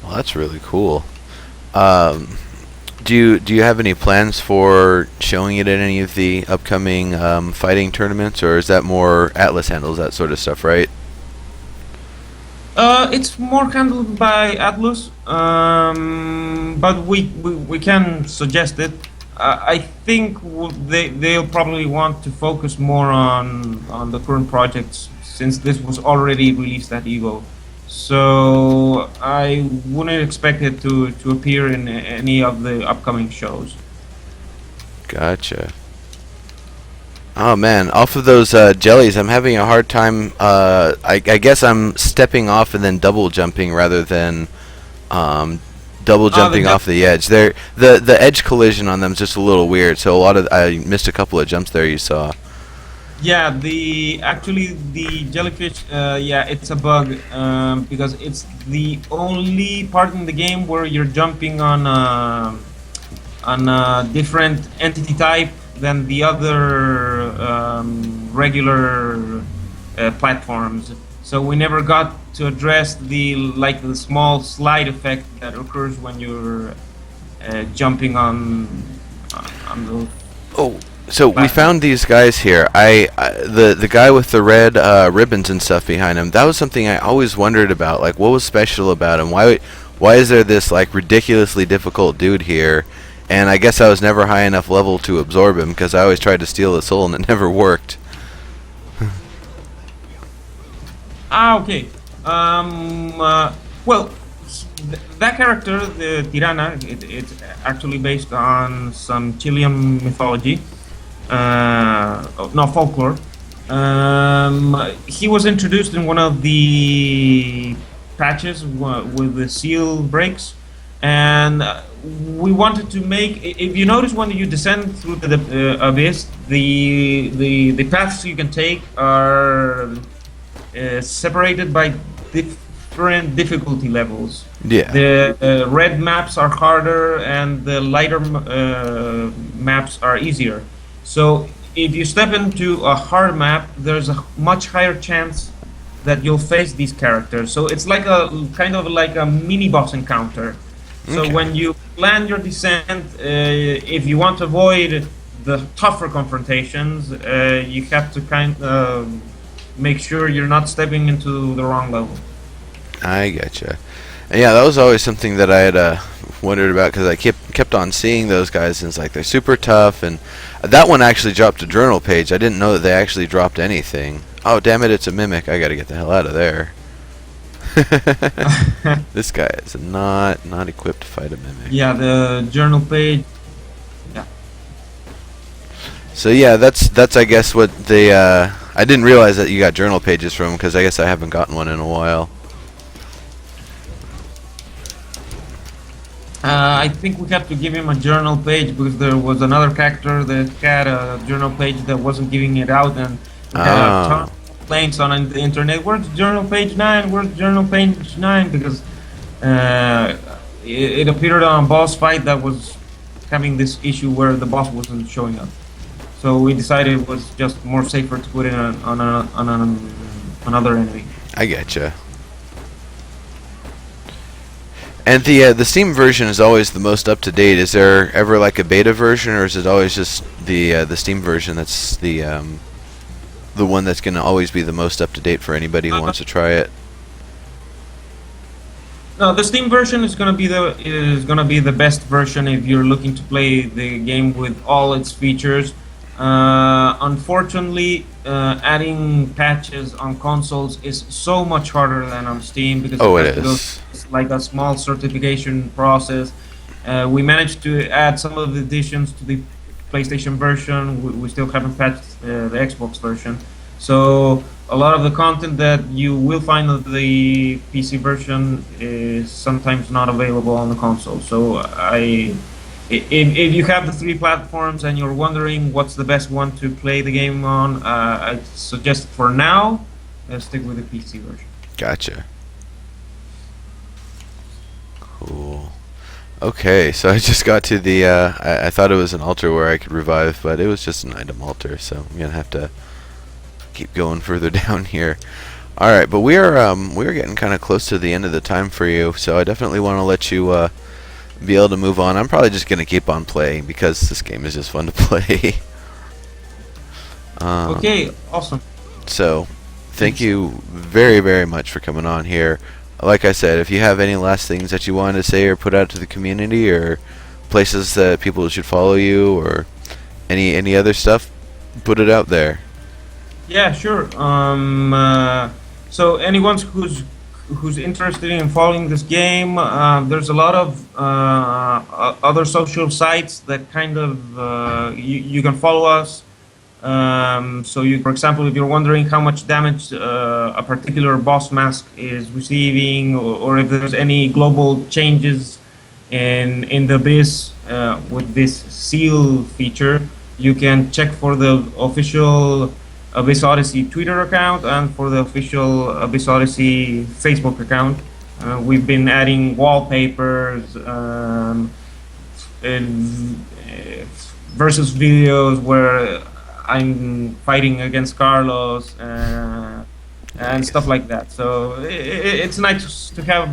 Well, that's really cool. Do you have any plans for showing it at any of the upcoming fighting tournaments, or is that more Atlas handles that sort of stuff, right? It's more handled by Atlus, but we can suggest it. I think they'll probably want to focus more on the current projects, since this was already released at Evo. So I wouldn't expect it to appear in any of the upcoming shows. Gotcha. Oh man, off of those jellies, I'm having a hard time. I guess I'm stepping off and then double jumping rather than double jumping off the edge. The edge collision on them is just a little weird. So I missed a couple of jumps there. You saw. Yeah, the jellyfish. It's a bug, because it's the only part in the game where you're jumping on a different entity type than the other regular platforms. So we never got to address the small slide effect that occurs when you're jumping on the Oh, so we platform. found these guys here. The guy with the red ribbons and stuff behind him. That was something I always wondered about. Like, what was special about him? Why is there this like ridiculously difficult dude here? And I guess I was never high enough level to absorb him because I always tried to steal his soul and it never worked. Ah, okay. Well, that character, the Tirana, it's actually based on some Chilean mythology, no folklore. He was introduced in one of the patches with the seal breaks, and we wanted to make. If you notice when you descend through the abyss, the paths you can take are separated by different difficulty levels. Yeah. The red maps are harder and the lighter maps are easier. So if you step into a hard map, there's a much higher chance that you'll face these characters. So it's like a kind of like a mini boss encounter. So Okay. when you plan your descent, if you want to avoid the tougher confrontations, you have to kind of make sure you're not stepping into the wrong level. I gotcha. And yeah, that was always something that I had wondered about because I kept on seeing those guys and it's like they're super tough. And that one actually dropped a journal page. I didn't know that they actually dropped anything. Oh damn it! It's a mimic. I gotta get the hell out of there. This guy is not equipped to fight a mimic. Yeah, the journal page. Yeah. So yeah, that's I guess what they. I didn't realize that you got journal pages from because I guess I haven't gotten one in a while. I think we had to give him a journal page because there was another character that had a journal page that wasn't giving it out, and we had a ton of complaints on the internet. Where's journal page 9? Where's journal page 9? Because it appeared on a boss fight that was having this issue where the boss wasn't showing up. So we decided it was just more safer to put it on another enemy. I getcha. And the Steam version is always the most up to date. Is there ever like a beta version, or is it always just the Steam version that's the one that's going to always be the most up to date for anybody who wants to try it? No, the Steam version is gonna be the best version if you're looking to play the game with all its features. Unfortunately, adding patches on consoles is so much harder than on Steam because Oh, it it has to go is. it's like a small certification process. We managed to add some of the additions to the PlayStation version. We still haven't patched the Xbox version. So a lot of the content that you will find on the PC version is sometimes not available on the console. So if you have the three platforms and you're wondering what's the best one to play the game on, I suggest for now, stick with the PC version. Gotcha. Cool. Okay, so I just got to the. I thought it was an altar where I could revive, but it was just an item altar. So I'm gonna have to keep going further down here. All right, but we are getting kind of close to the end of the time for you, so I definitely want to let you be able to move on. I'm probably just gonna keep on playing because this game is just fun to play. Okay, awesome. So, thank you very, very much for coming on here. Like I said, if you have any last things that you wanted to say or put out to the community, or places that people should follow you, or any other stuff, put it out there. Yeah, sure. So anyone who's interested in following this game, there's a lot of other social sites that kind of you can follow us. So for example, if you're wondering how much damage a particular boss mask is receiving, or if there's any global changes in the abyss with this seal feature, you can check for the official Abyss Odyssey Twitter account and for the official Abyss Odyssey Facebook account. We've been adding wallpapers and versus videos where I'm fighting against Carlos, and Nice. stuff like that. So it's nice to have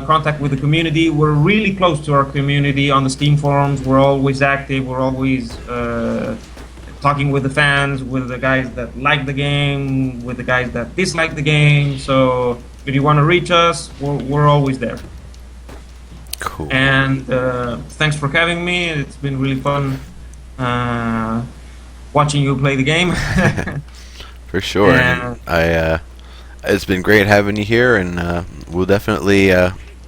contact with the community. We're really close to our community on the Steam forums. We're always active. We're always talking with the fans, with the guys that like the game, with the guys that dislike the game. So if you want to reach us, we're always there. Cool. And thanks for having me. It's been really fun watching you play the game. For sure. And And it's been great having you here, and we'll definitely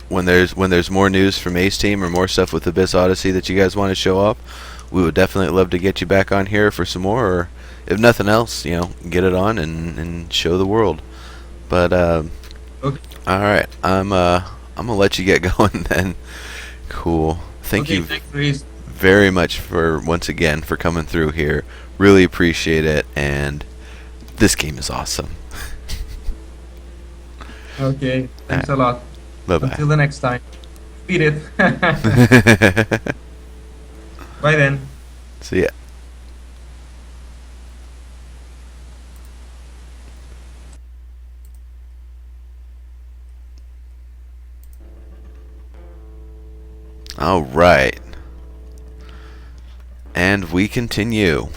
when there's more news from Ace Team or more stuff with Abyss Odyssey that you guys want to show up, we would definitely love to get you back on here for some more, or if nothing else, get it on and show the world. But okay, all right, I'm gonna let you get going then. Cool. Thank okay, you thanks, Chris. very much for once again for coming through here. Really appreciate it, and this game is awesome. Okay, thanks a lot. Bye bye. Until the next time. Beat it. Bye then. See ya. All right. And we continue.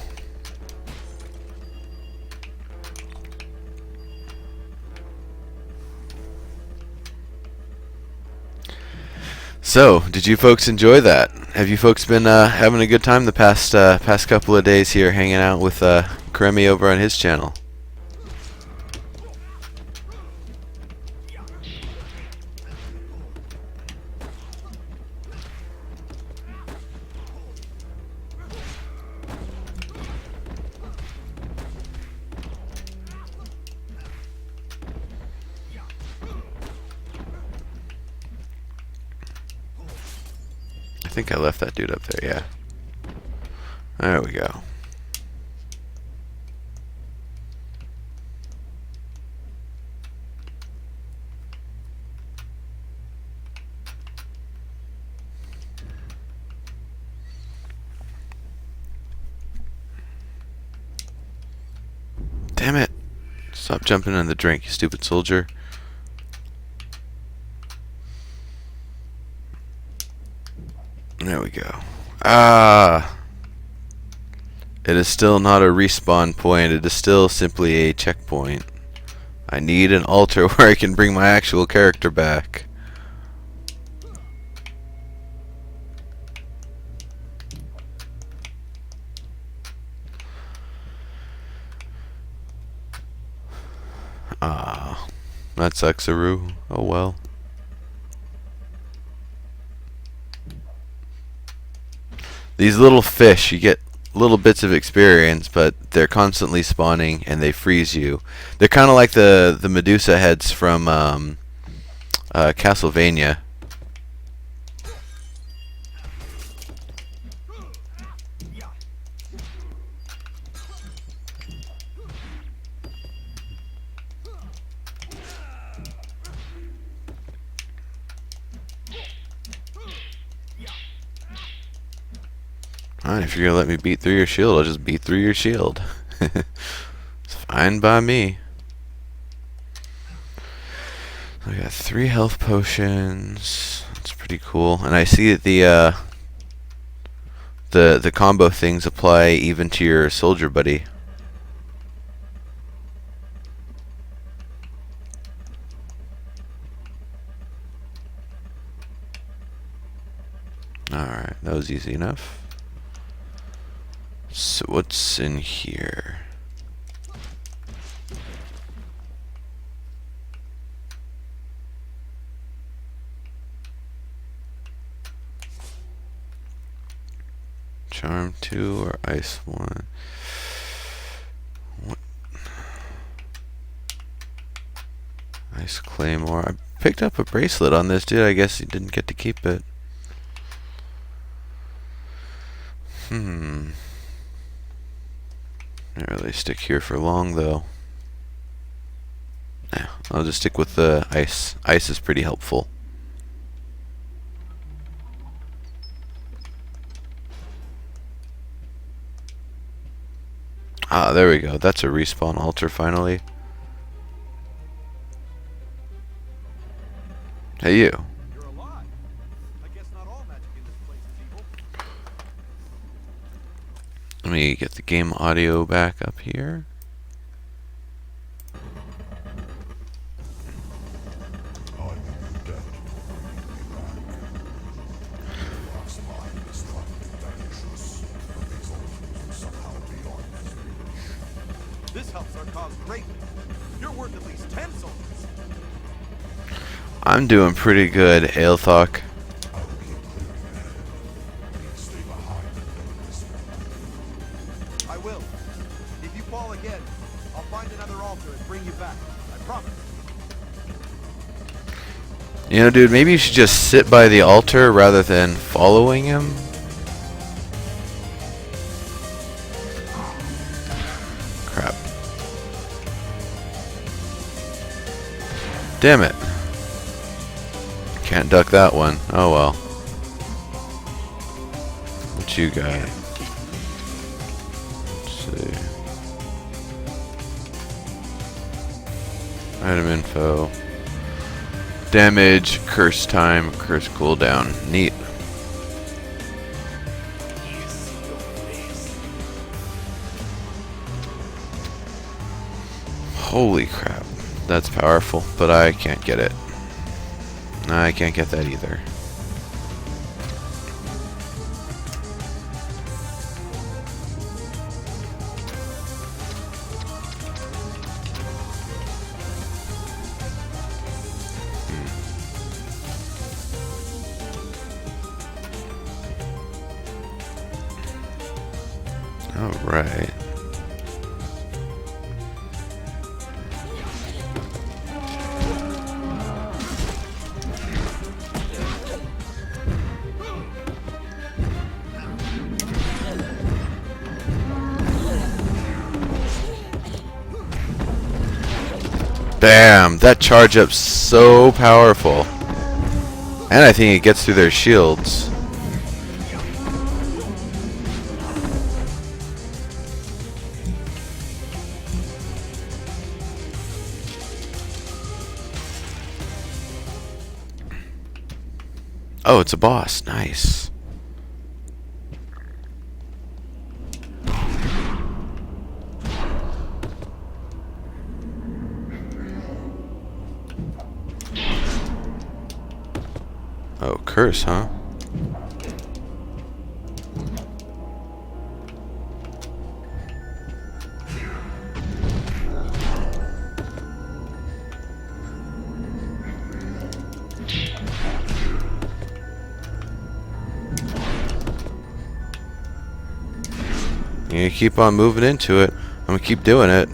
So, did you folks enjoy that? Have you folks been having a good time the past couple of days here, hanging out with Karemi over on his channel? I think I left that dude up there, yeah. There we go. Damn it. Stop jumping in the drink, you stupid soldier. There we go. Ah. It is still not a respawn point. It is still simply a checkpoint. I need an altar where I can bring my actual character back. Ah. That sucks, Aru. Oh well. These little fish, you get little bits of experience, but they're constantly spawning and they freeze you. They're kind of like the Medusa heads from Castlevania. Alright, if you're gonna let me beat through your shield, I'll just beat through your shield. It's fine by me. I got 3 health potions. That's pretty cool. And I see that the combo things apply even to your soldier buddy. Alright, that was easy enough. So what's in here? Charm 2 or Ice 1? What? Ice Claymore. I picked up a bracelet on this dude. I guess he didn't get to keep it. Can't really stick here for long though. Yeah, I'll just stick with the ice. Ice is pretty helpful. Ah, there we go. That's a respawn altar finally. Hey, you. You're alive. I guess not all magic in this place is evil. Let me get the game audio back up here. This helps our cause greatly. You're worth at least 10 soldiers. I'm doing pretty good, Aelthok. I will. If you fall again, I'll find another altar and bring you back. I promise. You know, dude, maybe you should just sit by the altar rather than following him. Crap. Damn it. Can't duck that one. Oh well. What you got? Let's see. Item info. Damage, curse time, curse cooldown. Neat. Holy crap. That's powerful, but I can't get it. I can't get that either. All right. Bam! That charge up's so powerful. And I think it gets through their shields. Oh, it's a boss. Nice. Oh, curse, huh? You keep on moving into it. I'm gonna keep doing it.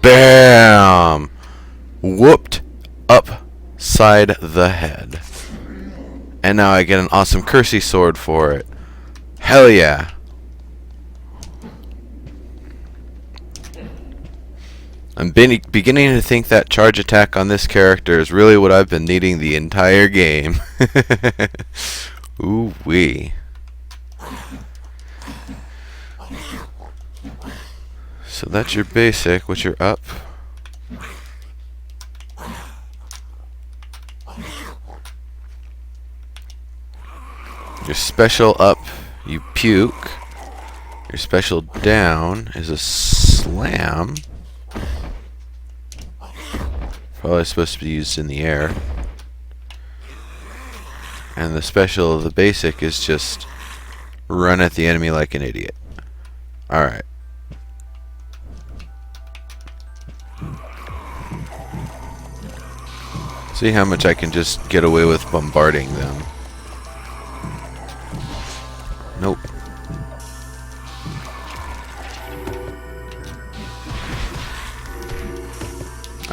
Bam! Whooped upside the head. And now I get an awesome cursey sword for it. Hell yeah. I'm beginning to think that charge attack on this character is really what I've been needing the entire game. Ooh wee. So that's your basic. What's your up? Your special up, you puke. Your special down is a slam. Probably supposed to be used in the air. And the special of the basic is just run at the enemy like an idiot. Alright. See how much I can just get away with bombarding them. Nope.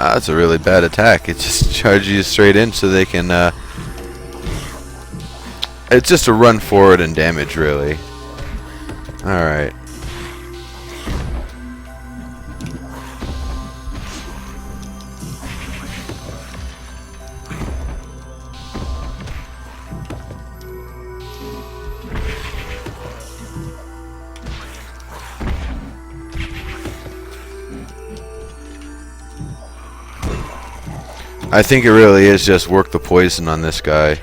Ah, that's a really bad attack. It just charges you straight in so they can, it's just a run forward and damage, really. Alright. I think it really is just work the poison on this guy.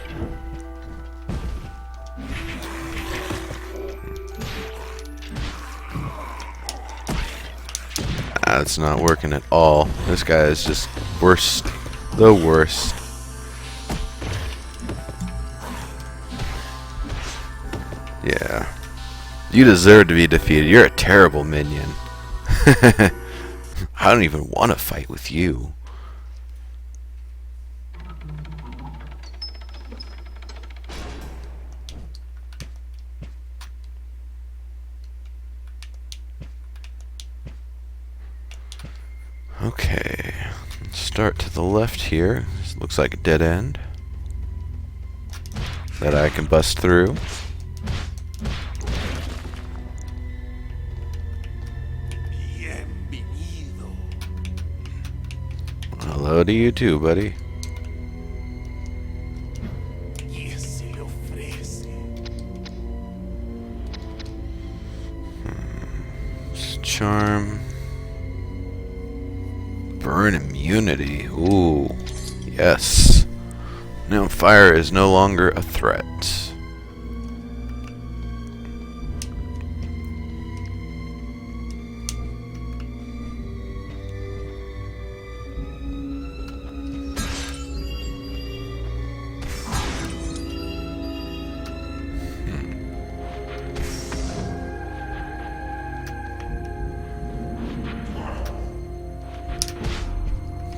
That's not working at all. This guy is just worst. The worst. Yeah. You deserve to be defeated. You're a terrible minion. I don't even want to fight with you. Okay, let's start to the left here. This looks like a dead end that I can bust through. Bienvenido. Hello to you too, buddy. ¿Qué se le ofrece? Charm. Burn immunity. Ooh, yes. Now fire is no longer a threat.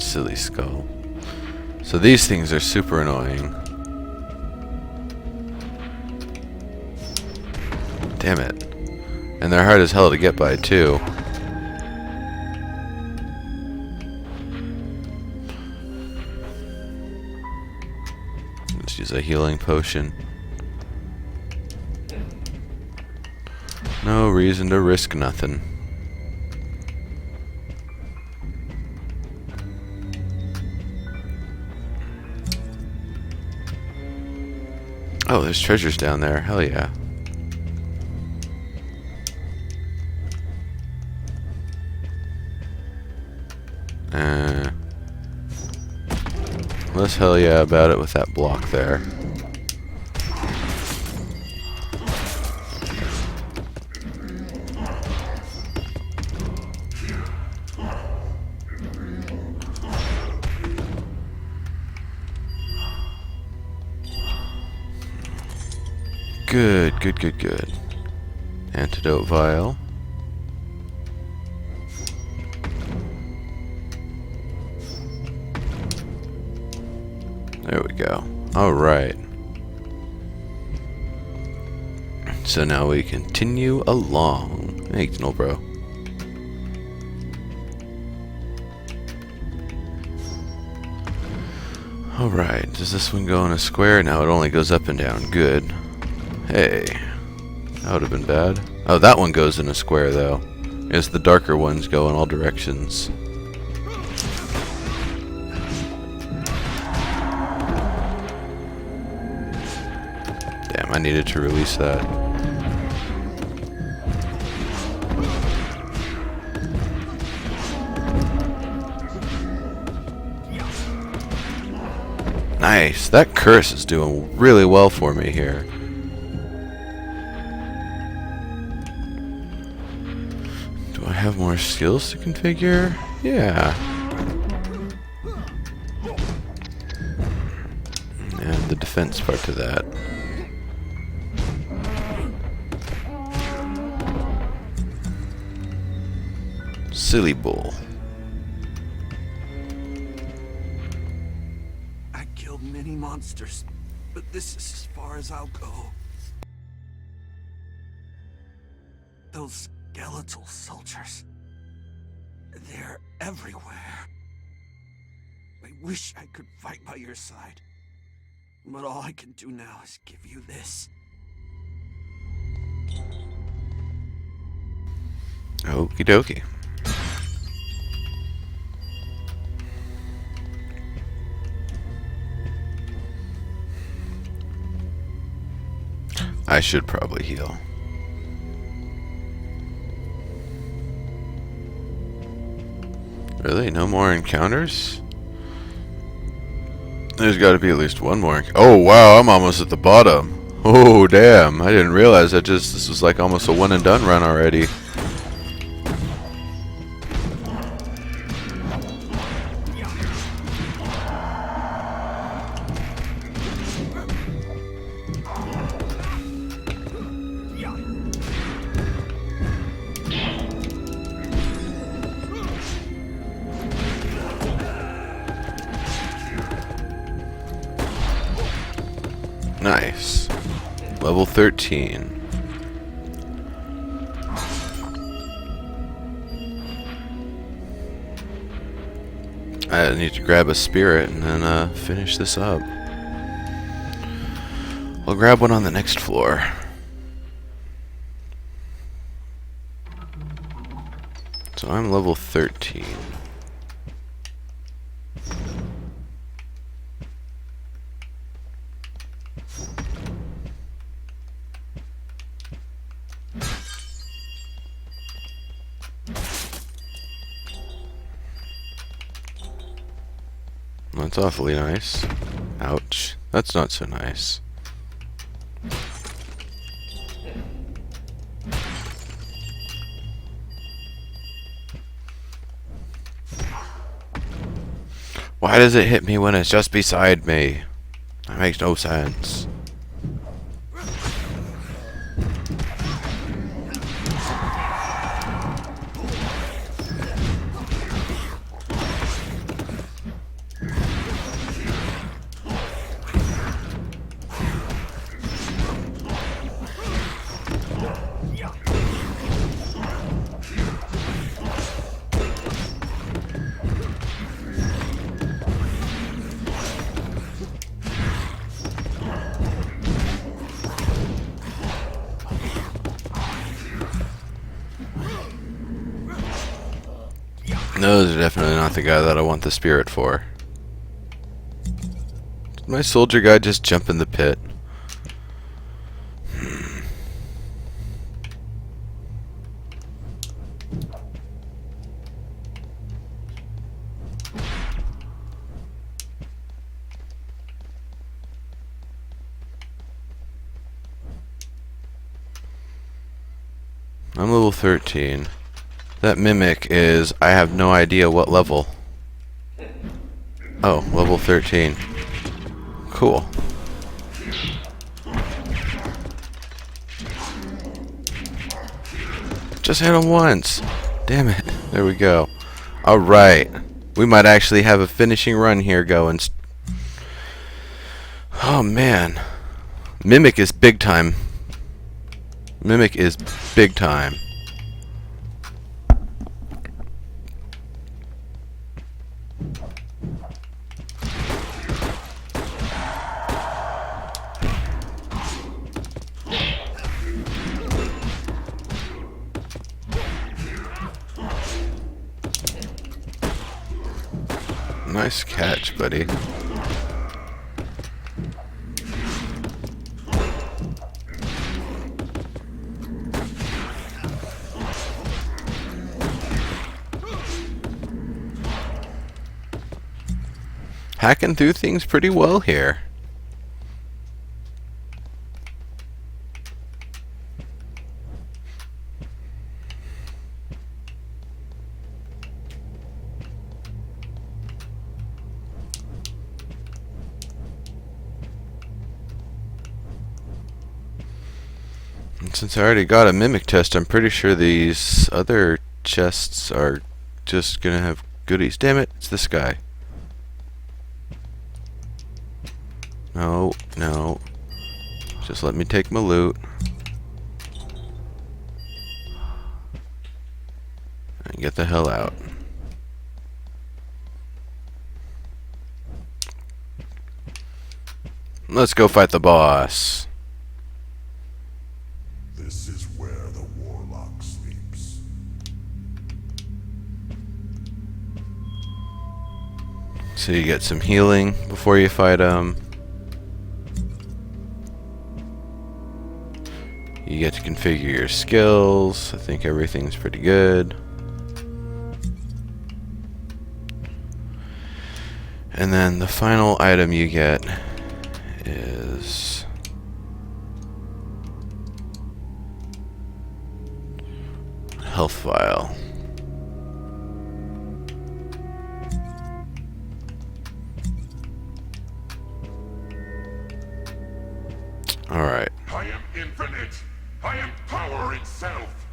Silly skull. So these things are super annoying. Damn it. And they're hard as hell to get by too. Let's use a healing potion. No reason to risk nothing. Oh, there's treasures down there. Hell yeah. Let's hell yeah about it with that block there. Good, good, good, good. Antidote vial. There we go. Alright. So now we continue along. Hey, no bro. Alright, does this one go in a square? No, it only goes up and down. Good. Hey, that would have been bad. Oh, that one goes in a square, though. I guess the darker ones go in all directions. Damn, I needed to release that. Nice, that curse is doing really well for me here. I have more skills to configure? Yeah. And the defense part to that. Silly bull. I killed many monsters, but this is as far as I'll go. Those skeletal soldiers. They're everywhere. I wish I could fight by your side. But all I can do now is give you this. Okie dokie. I should probably heal. Really? No more encounters? There's got to be at least one more. Oh wow, I'm almost at the bottom. Oh damn, I didn't realize this was like almost a one and done run already. Nice. Level 13. I need to grab a spirit and then finish this up. I'll grab one on the next floor. So I'm level 13. That's awfully nice. Ouch. That's not so nice. Why does it hit me when it's just beside me? That makes no sense. No, those are definitely not the guy that I want the spirit for. Did my soldier guy just jump in the pit? I'm level 13. That mimic is, I have no idea what level. Oh, level 13. Cool. Just hit him once. Damn it. There we go. Alright. We might actually have a finishing run here going. Oh man. Mimic is big time. Mimic is big time. Nice catch, buddy. Hacking through things pretty well here. And since I already got a mimic test, I'm pretty sure these other chests are just gonna have goodies. Damn it, it's this guy. No, no. Just let me take my loot. And get the hell out. Let's go fight the boss. This is where the warlock sleeps. So you get some healing before you fight him. You get to configure your skills. I think everything's pretty good. And then the final item you get is health vial. Alright. I am infinite. I am power itself.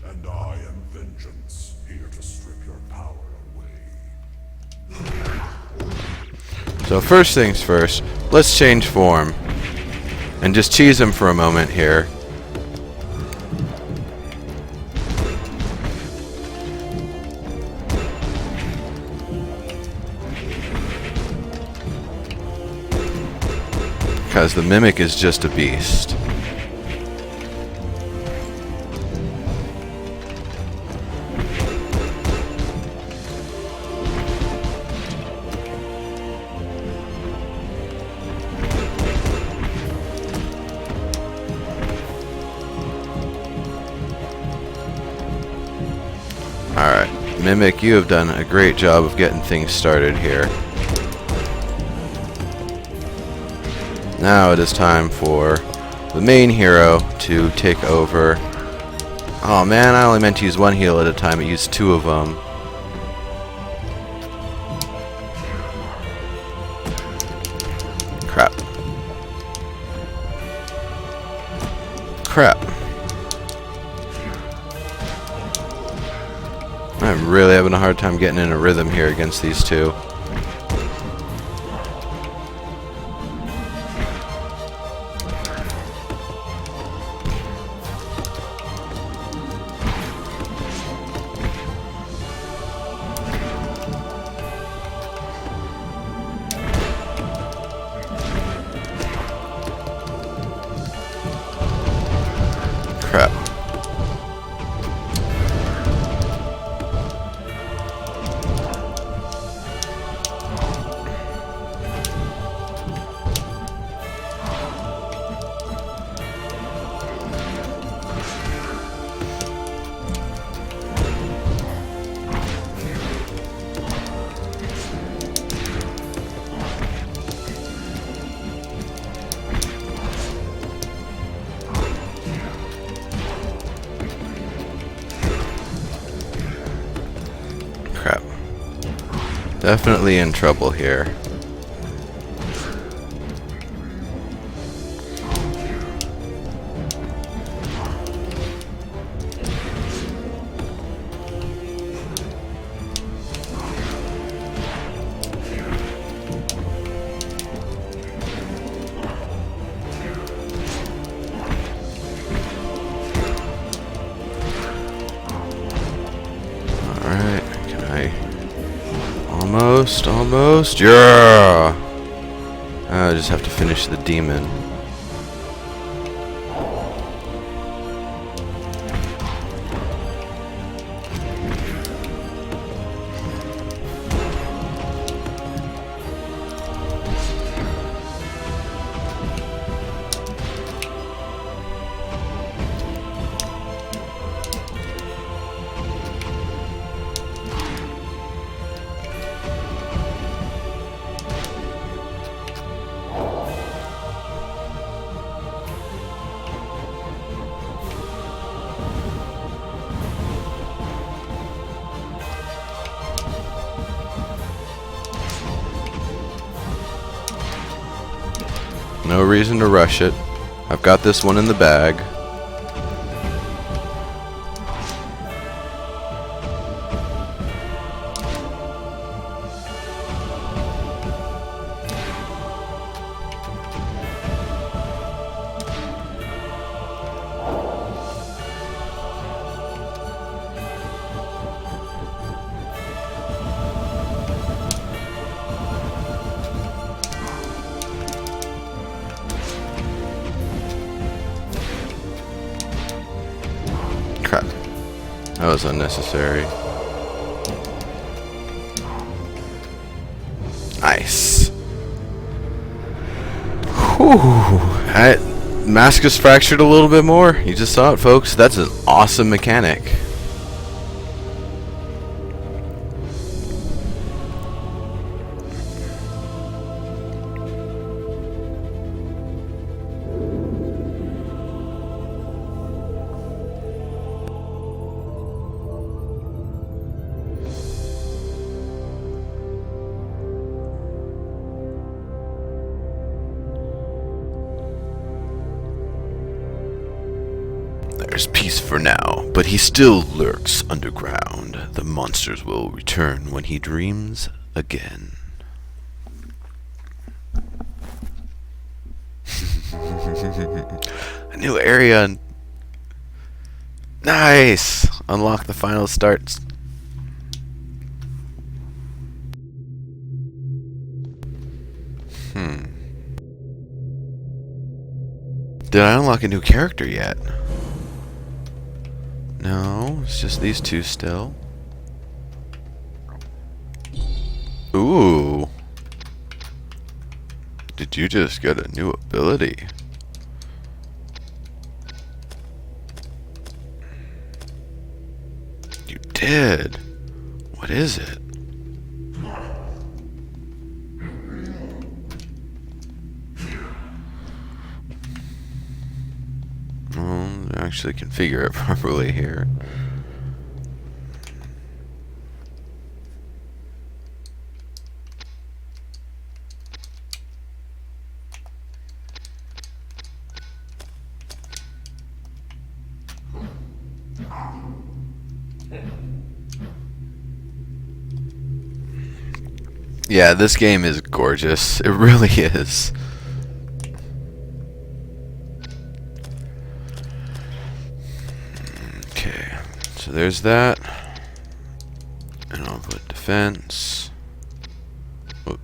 And I am vengeance, here to strip your power away. So first things first, let's change form and just cheese him for a moment here. Because the Mimic is just a beast. Alright, Mimic, you have done a great job of getting things started here. Now it is time for the main hero to take over. Oh man, I only meant to use one heal at a time, I used two of them. Crap. Crap. I'm really having a hard time getting in a rhythm here against these two. Crap. Crap. Definitely in trouble here. Alright, can I... Almost, yeah! I just have to finish the demon. No reason to rush it. I've got this one in the bag. Crap. That was unnecessary. Nice. Whew. Mask is fractured a little bit more. You just saw it, folks. That's an awesome mechanic. There's peace for now, but he still lurks underground. The monsters will return when he dreams again. A new area. Nice! Unlock the final starts. Did I unlock a new character yet? No, it's just these two still. Ooh. Did you just get a new ability? You did. What is it? Actually configure it properly here. Yeah, this game is gorgeous. It really is. Okay, so there's that. And I'll put defense. Whoop.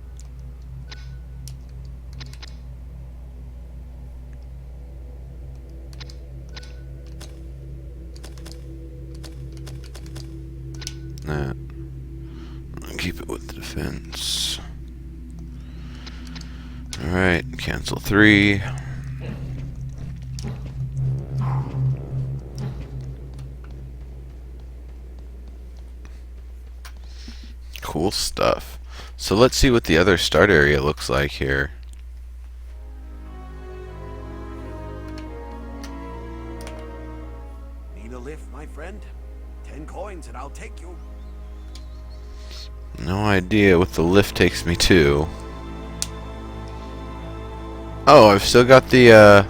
That. I'll keep it with the defense. Alright, cancel 3. Cool stuff. So let's see what the other start area looks like here. Need a lift, my friend? 10 coins and I'll take you. No idea what the lift takes me to. Oh, I've still got the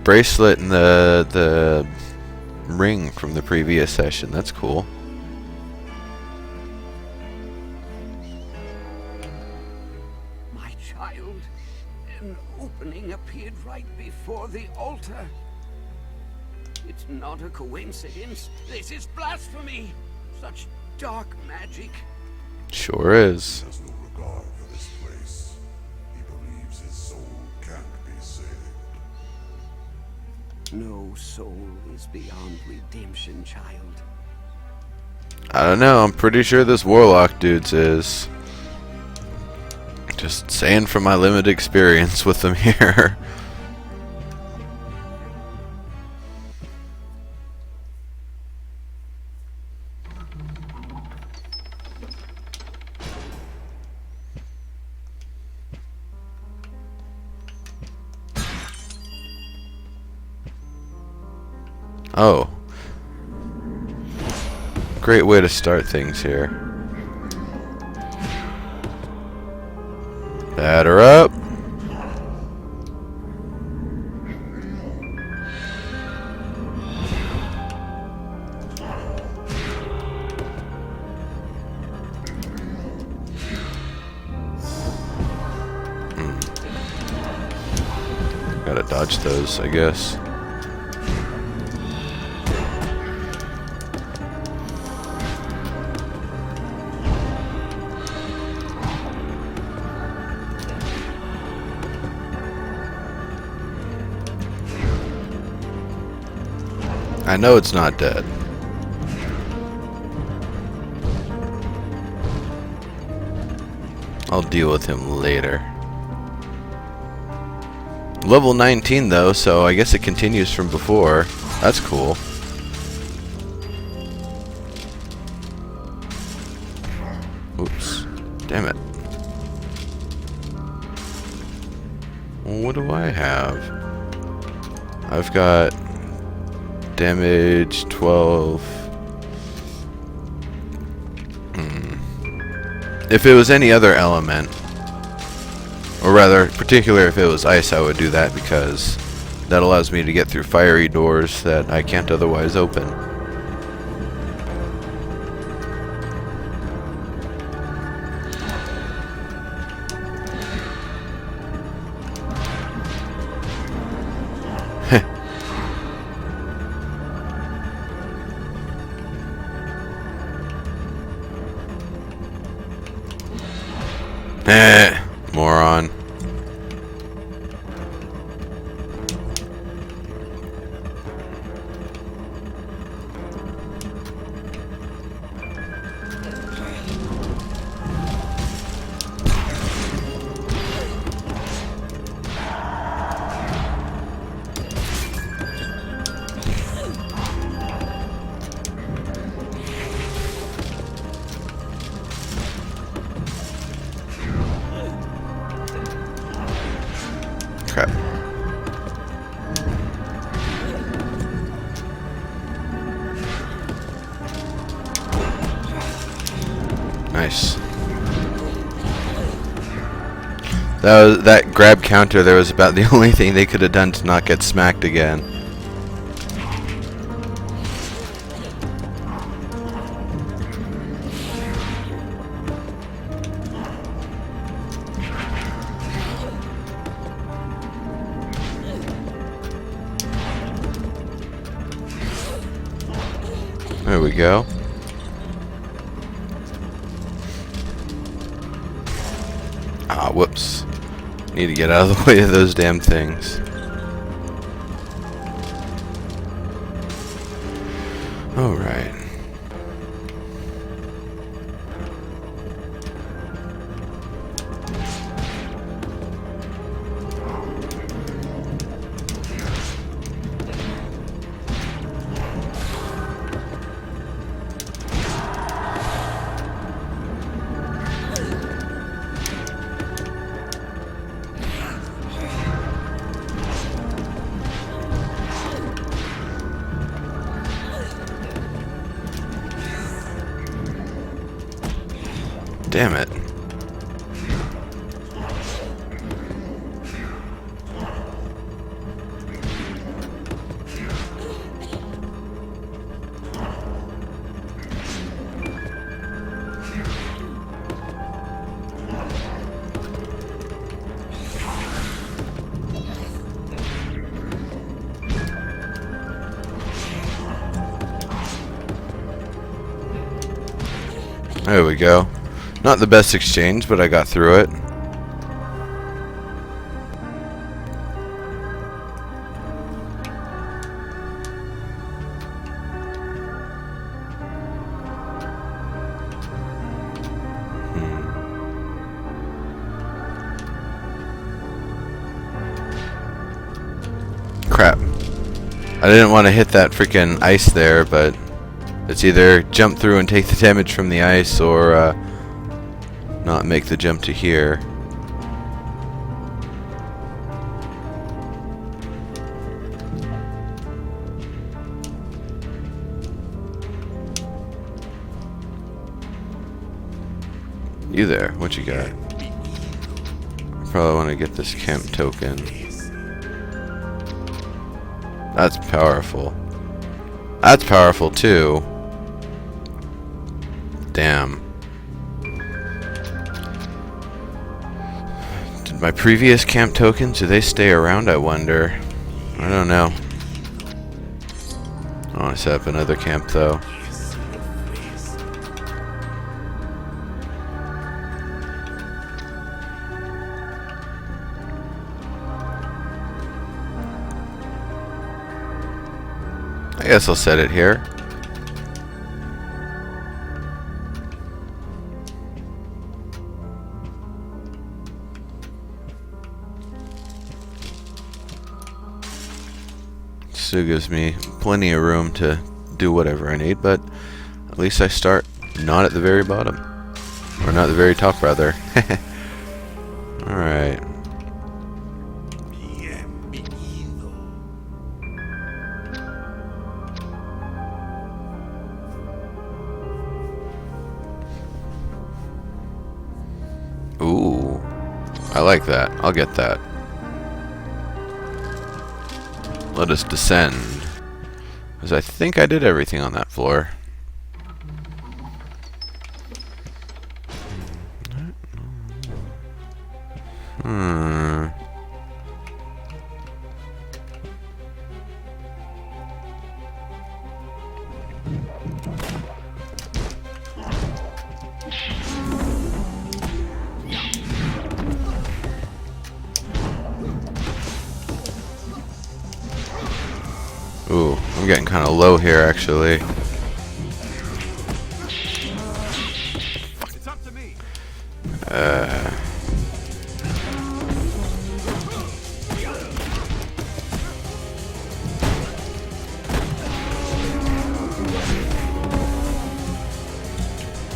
bracelet and the ring from the previous session. That's cool. My child, an opening appeared right before the altar. It's not a coincidence. This is blasphemy. Such dark magic. Sure is. He has no regard for this place. He believes his soul can't be saved. No soul is beyond redemption, child. I don't know. I'm pretty sure this warlock dude's is. Just saying from my limited experience with them here. Oh. Great way to start things here. Batter up. Gotta dodge those, I guess. I know it's not dead. I'll deal with him later. Level 19 though, so I guess it continues from before. That's cool. Oops. Damn it. What do I have? I've got damage 12. If it was any other element, or rather, particularly if it was ice, I would do that because That allows me to get through fiery doors that I can't otherwise open. Moron. Crap. Nice. That grab counter there was about the only thing they could have done to not get smacked again. There we go. Ah, whoops. Need to get out of the way of those damn things. Alright. Damn it. There we go. Not the best exchange, but I got through it. Crap. I didn't want to hit that freaking ice there, but it's either jump through and take the damage from the ice or not make the jump to here. You there? What you got? Probably want to get this camp token. That's powerful. That's powerful too. Damn. Did my previous camp tokens, do they stay around, I wonder? I don't know. I want to set up another camp though. I guess I'll set it here. Still gives me plenty of room to do whatever I need, but at least I start not at the very bottom. Or not the very top, rather. Alright. Ooh. I like that. I'll get that. let us descend. Because I think I did everything on that floor. Hmm. Ooh, I'm getting kind of low here, actually. It's up to me.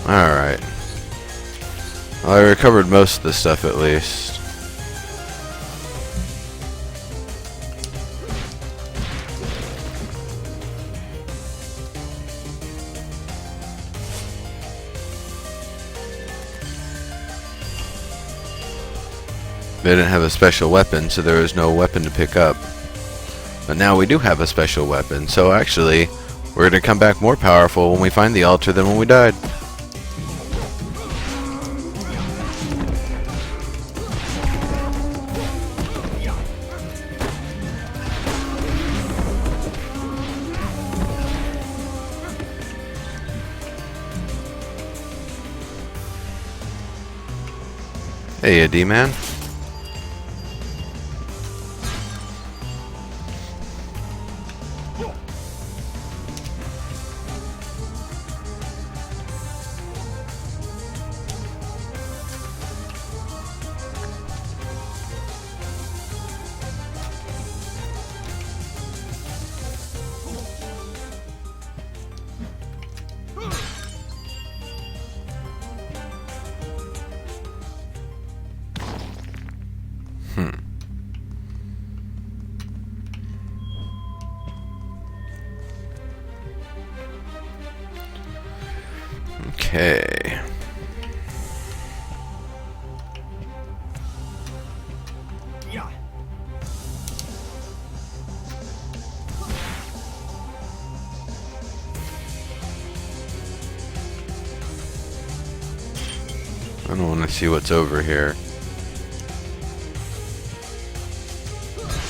Alright. Well, I recovered most of the stuff at least. They didn't have a special weapon, so there was no weapon to pick up. But now we do have a special weapon, so actually, we're going to come back more powerful when we find the altar than when we died. Hey, D-Man. Okay. Yeah. I don't want to see what's over here.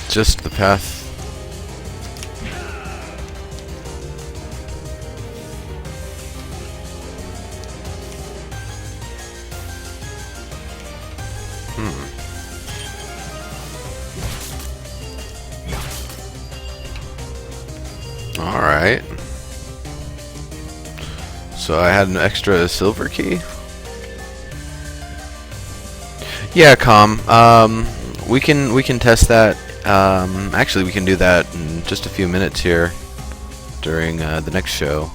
Just the path. Alright. So I had an extra silver key? Yeah, we can test that. Actually, we can do that in just a few minutes here during the next show.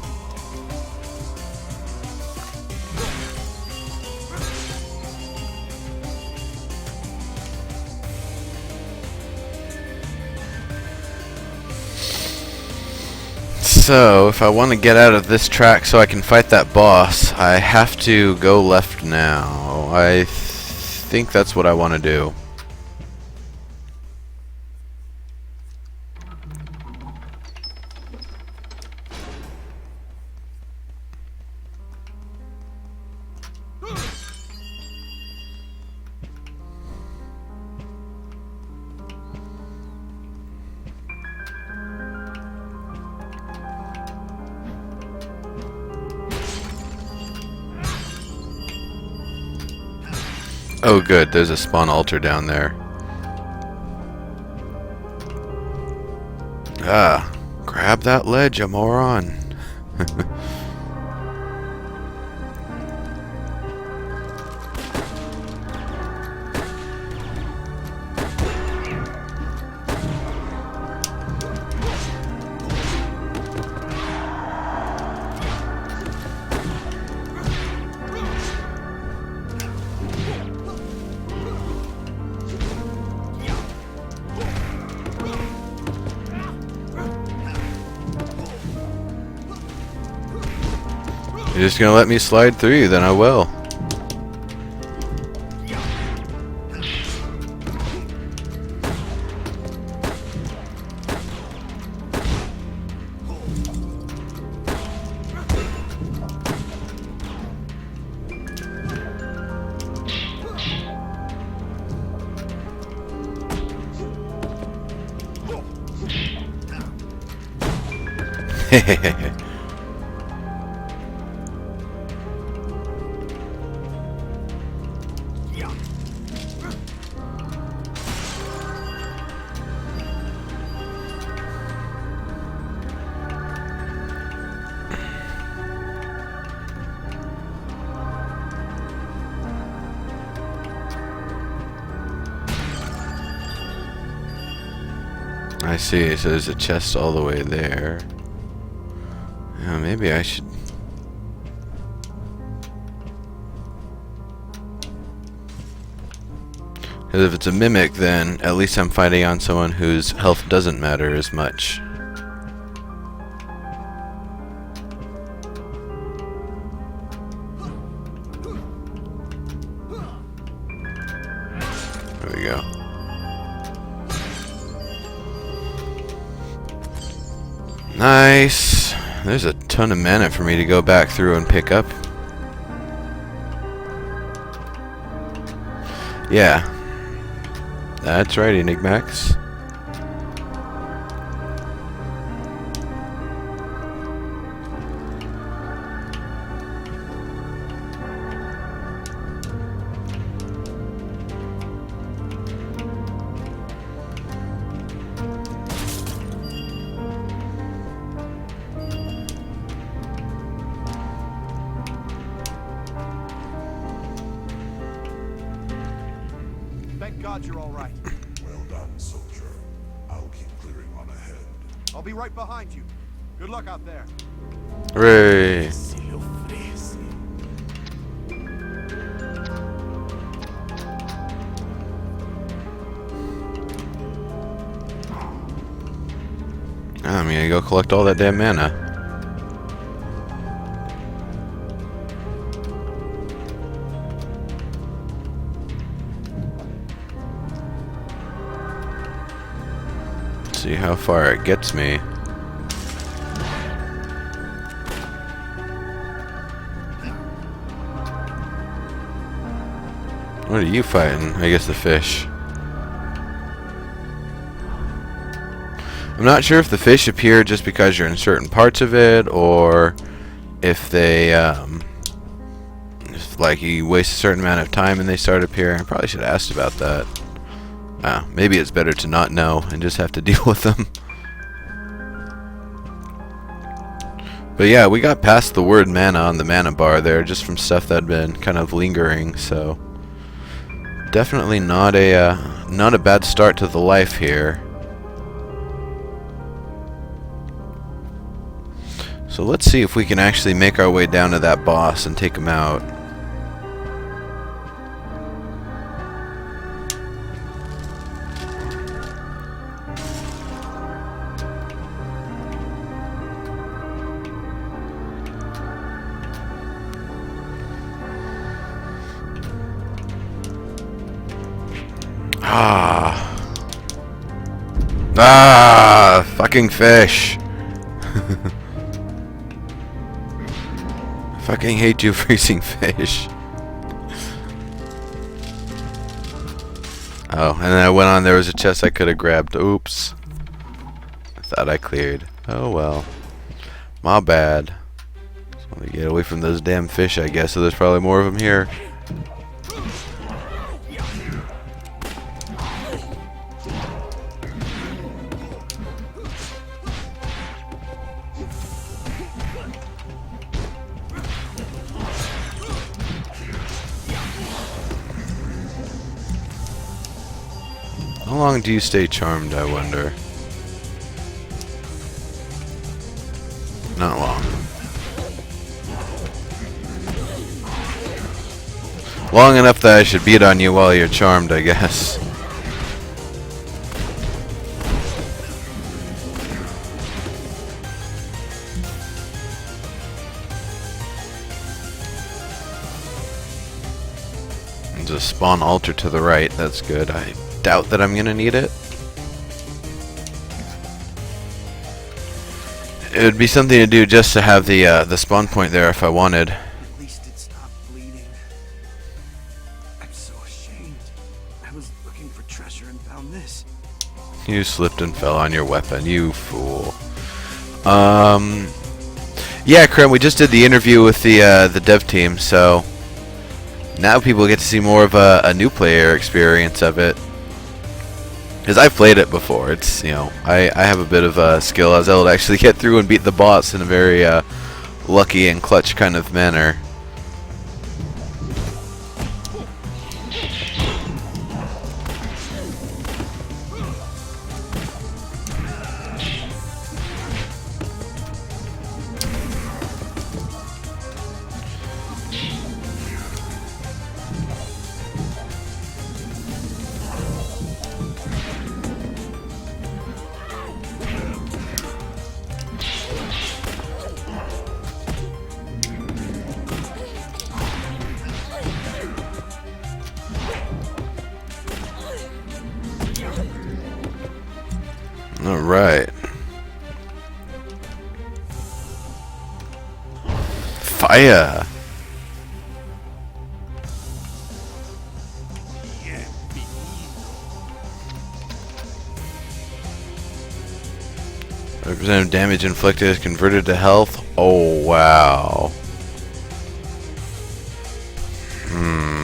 So, if I want to get out of this track so I can fight that boss, I have to go left now. I think that's what I want to do. Oh good, there's a spawn altar down there. Ah, grab that ledge, you moron. You're just gonna let me slide through you, then I will. I see, so there's a chest all the way there. Yeah, maybe I should... Because if it's a mimic, then at least I'm fighting on someone whose health doesn't matter as much. There we go. Nice. There's a ton of mana for me to go back through and pick up. Yeah. That's right, Enigmax. Thank God you're all right. Well done, soldier. I'll keep clearing on ahead. I'll be right behind you. Good luck out there. Hooray. I'm gonna go collect all that damn mana. See how far it gets me. What are you fighting? I guess the fish. I'm not sure if the fish appear just because you're in certain parts of it, or if they, if like you waste a certain amount of time and they start appearing. I probably should have asked about that. Maybe it's better to not know and just have to deal with them. But yeah, we got past the word mana on the mana bar there, just from stuff that had been kind of lingering, so definitely not a bad start to the life here. So let's see if we can actually make our way down to that boss and take him out. Fucking fish. Fucking hate you, freezing fish. Oh, and then I went on, there was a chest I could have grabbed. Oops. I thought I cleared. Oh well. My bad. Just want to get away from those damn fish, I guess, so there's probably more of them here. How long do you stay charmed, I wonder? Not long. Long enough that I should beat on you while you're charmed, I guess. There's a spawn altar to the right, that's good. I doubt that I'm gonna need it. It would be something to do just to have the spawn point there if I wanted. At least it stopped bleeding. I'm so ashamed. I was looking for treasure and found this. You slipped and fell on your weapon, you fool. Yeah, Krem, we just did the interview with the dev team, so now people get to see more of a new player experience of it. Because I've played it before. It's, you know, I have a bit of a skill. I was able to actually get through and beat the boss in a very lucky and clutch kind of manner. Alright. Fire! Percent of damage inflicted is converted to health. Oh wow.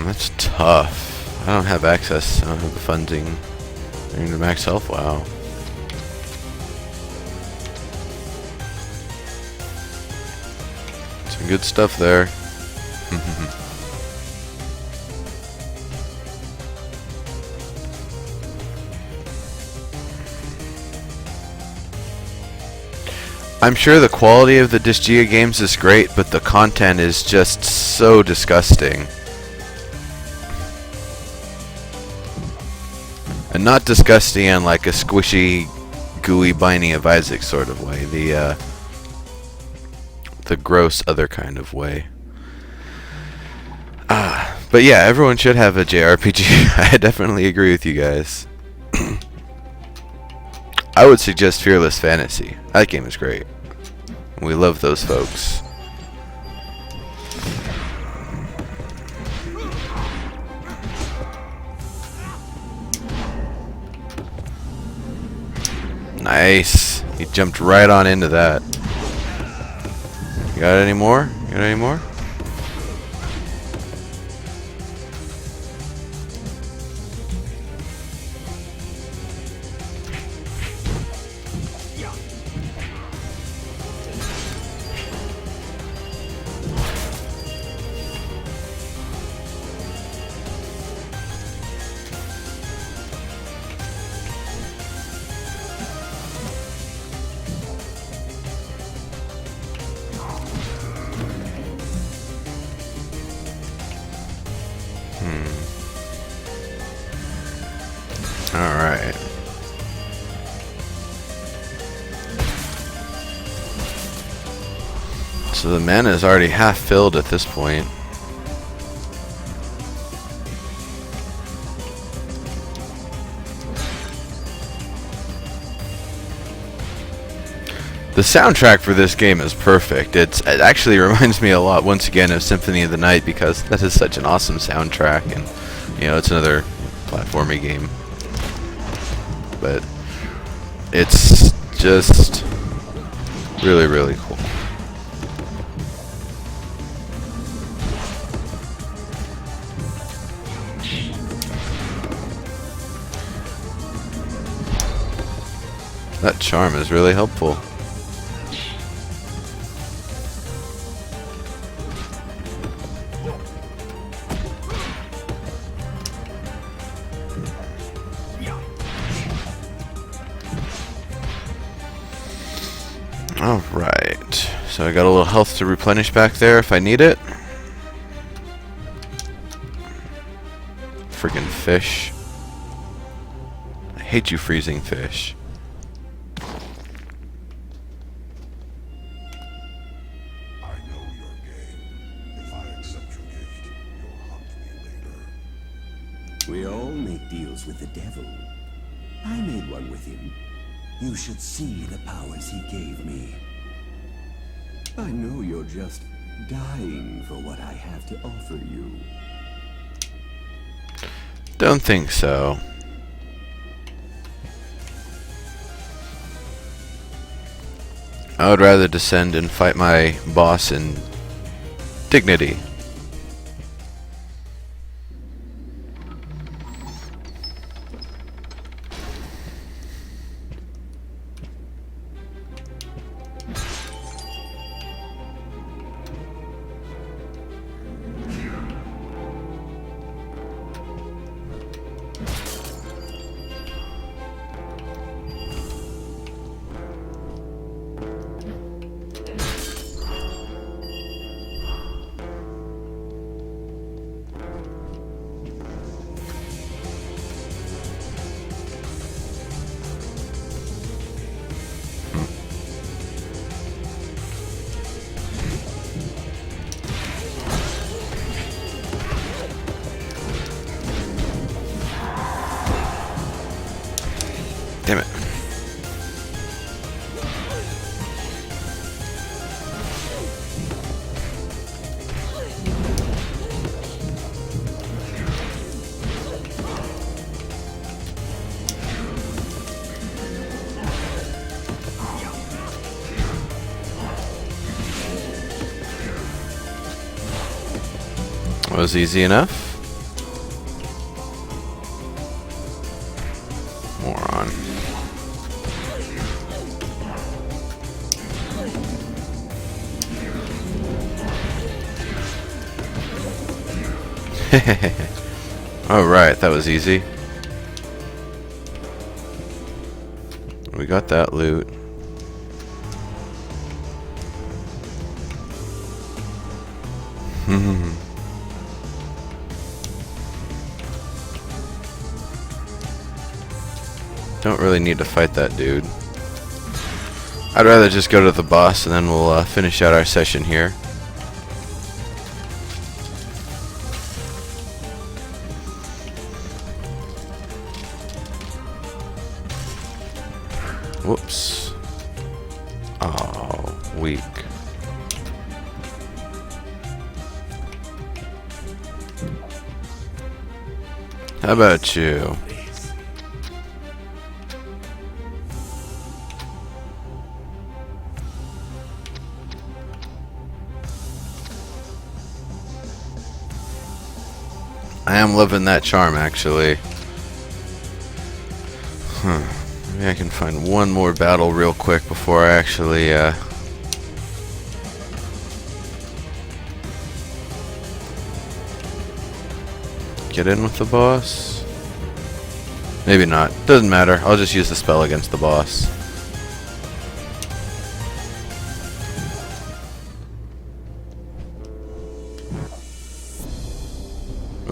That's tough. I don't have access. I don't have the funding. I need to max health. Wow. Some good stuff there. I'm sure the quality of the Disgaea games is great, but the content is just so disgusting. And not disgusting in like a squishy, gooey Binding of Isaac sort of way. The gross other kind of way. But yeah, everyone should have a JRPG. I definitely agree with you guys. I would suggest Fearless Fantasy. That game is great. We love those folks. Nice. He jumped right on into that. You got any more? You got any more? Alright. So the mana is already half filled at this point. The soundtrack for this game is perfect. It actually reminds me a lot, once again, of Symphony of the Night, because that is such an awesome soundtrack, and you know, it's another platformy game. But it's just really, really cool. That charm is really helpful. Alright, so I got a little health to replenish back there if I need it. Friggin' fish. I hate you, freezing fish. I know your game. If I accept your gift, you'll hunt me later. We all make deals with the devil. I made one with him. You should see the powers he gave me. I know you're just dying for what I have to offer you. Don't think so. I would rather descend and fight my boss in dignity. Damn it. Was easy enough. Moron. Alright, that was easy. We got that loot. Don't really need to fight that dude. I'd rather just go to the boss and then we'll finish out our session here. Whoops. Oh, weak. How about you? I am loving that charm, actually. Maybe I can find one more battle real quick before I actually, get in with the boss? Maybe not. Doesn't matter. I'll just use the spell against the boss.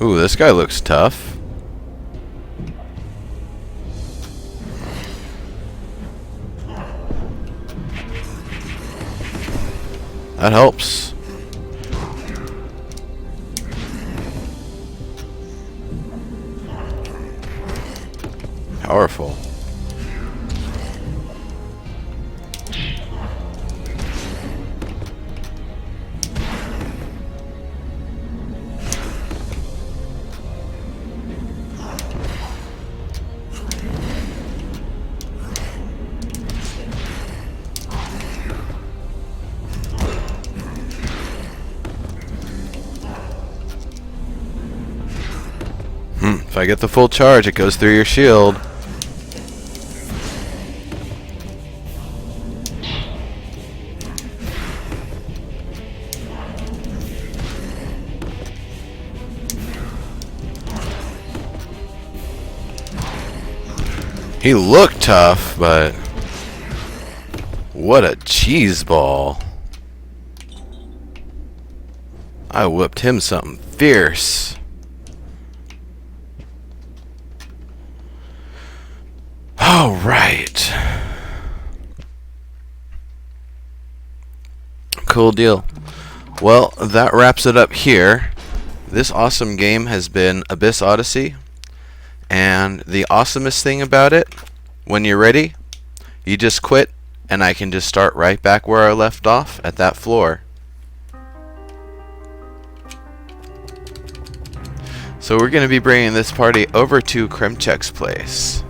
Ooh, this guy looks tough. That helps. Powerful. If I get the full charge, it goes through your shield. He looked tough, but what a cheese ball. I whipped him something fierce. All right. Cool deal. Well, that wraps it up here. This awesome game has been Abyss Odyssey. And the awesomest thing about it, when you're ready, you just quit and I can just start right back where I left off at that floor. So we're going to be bringing this party over to Kremchek's place.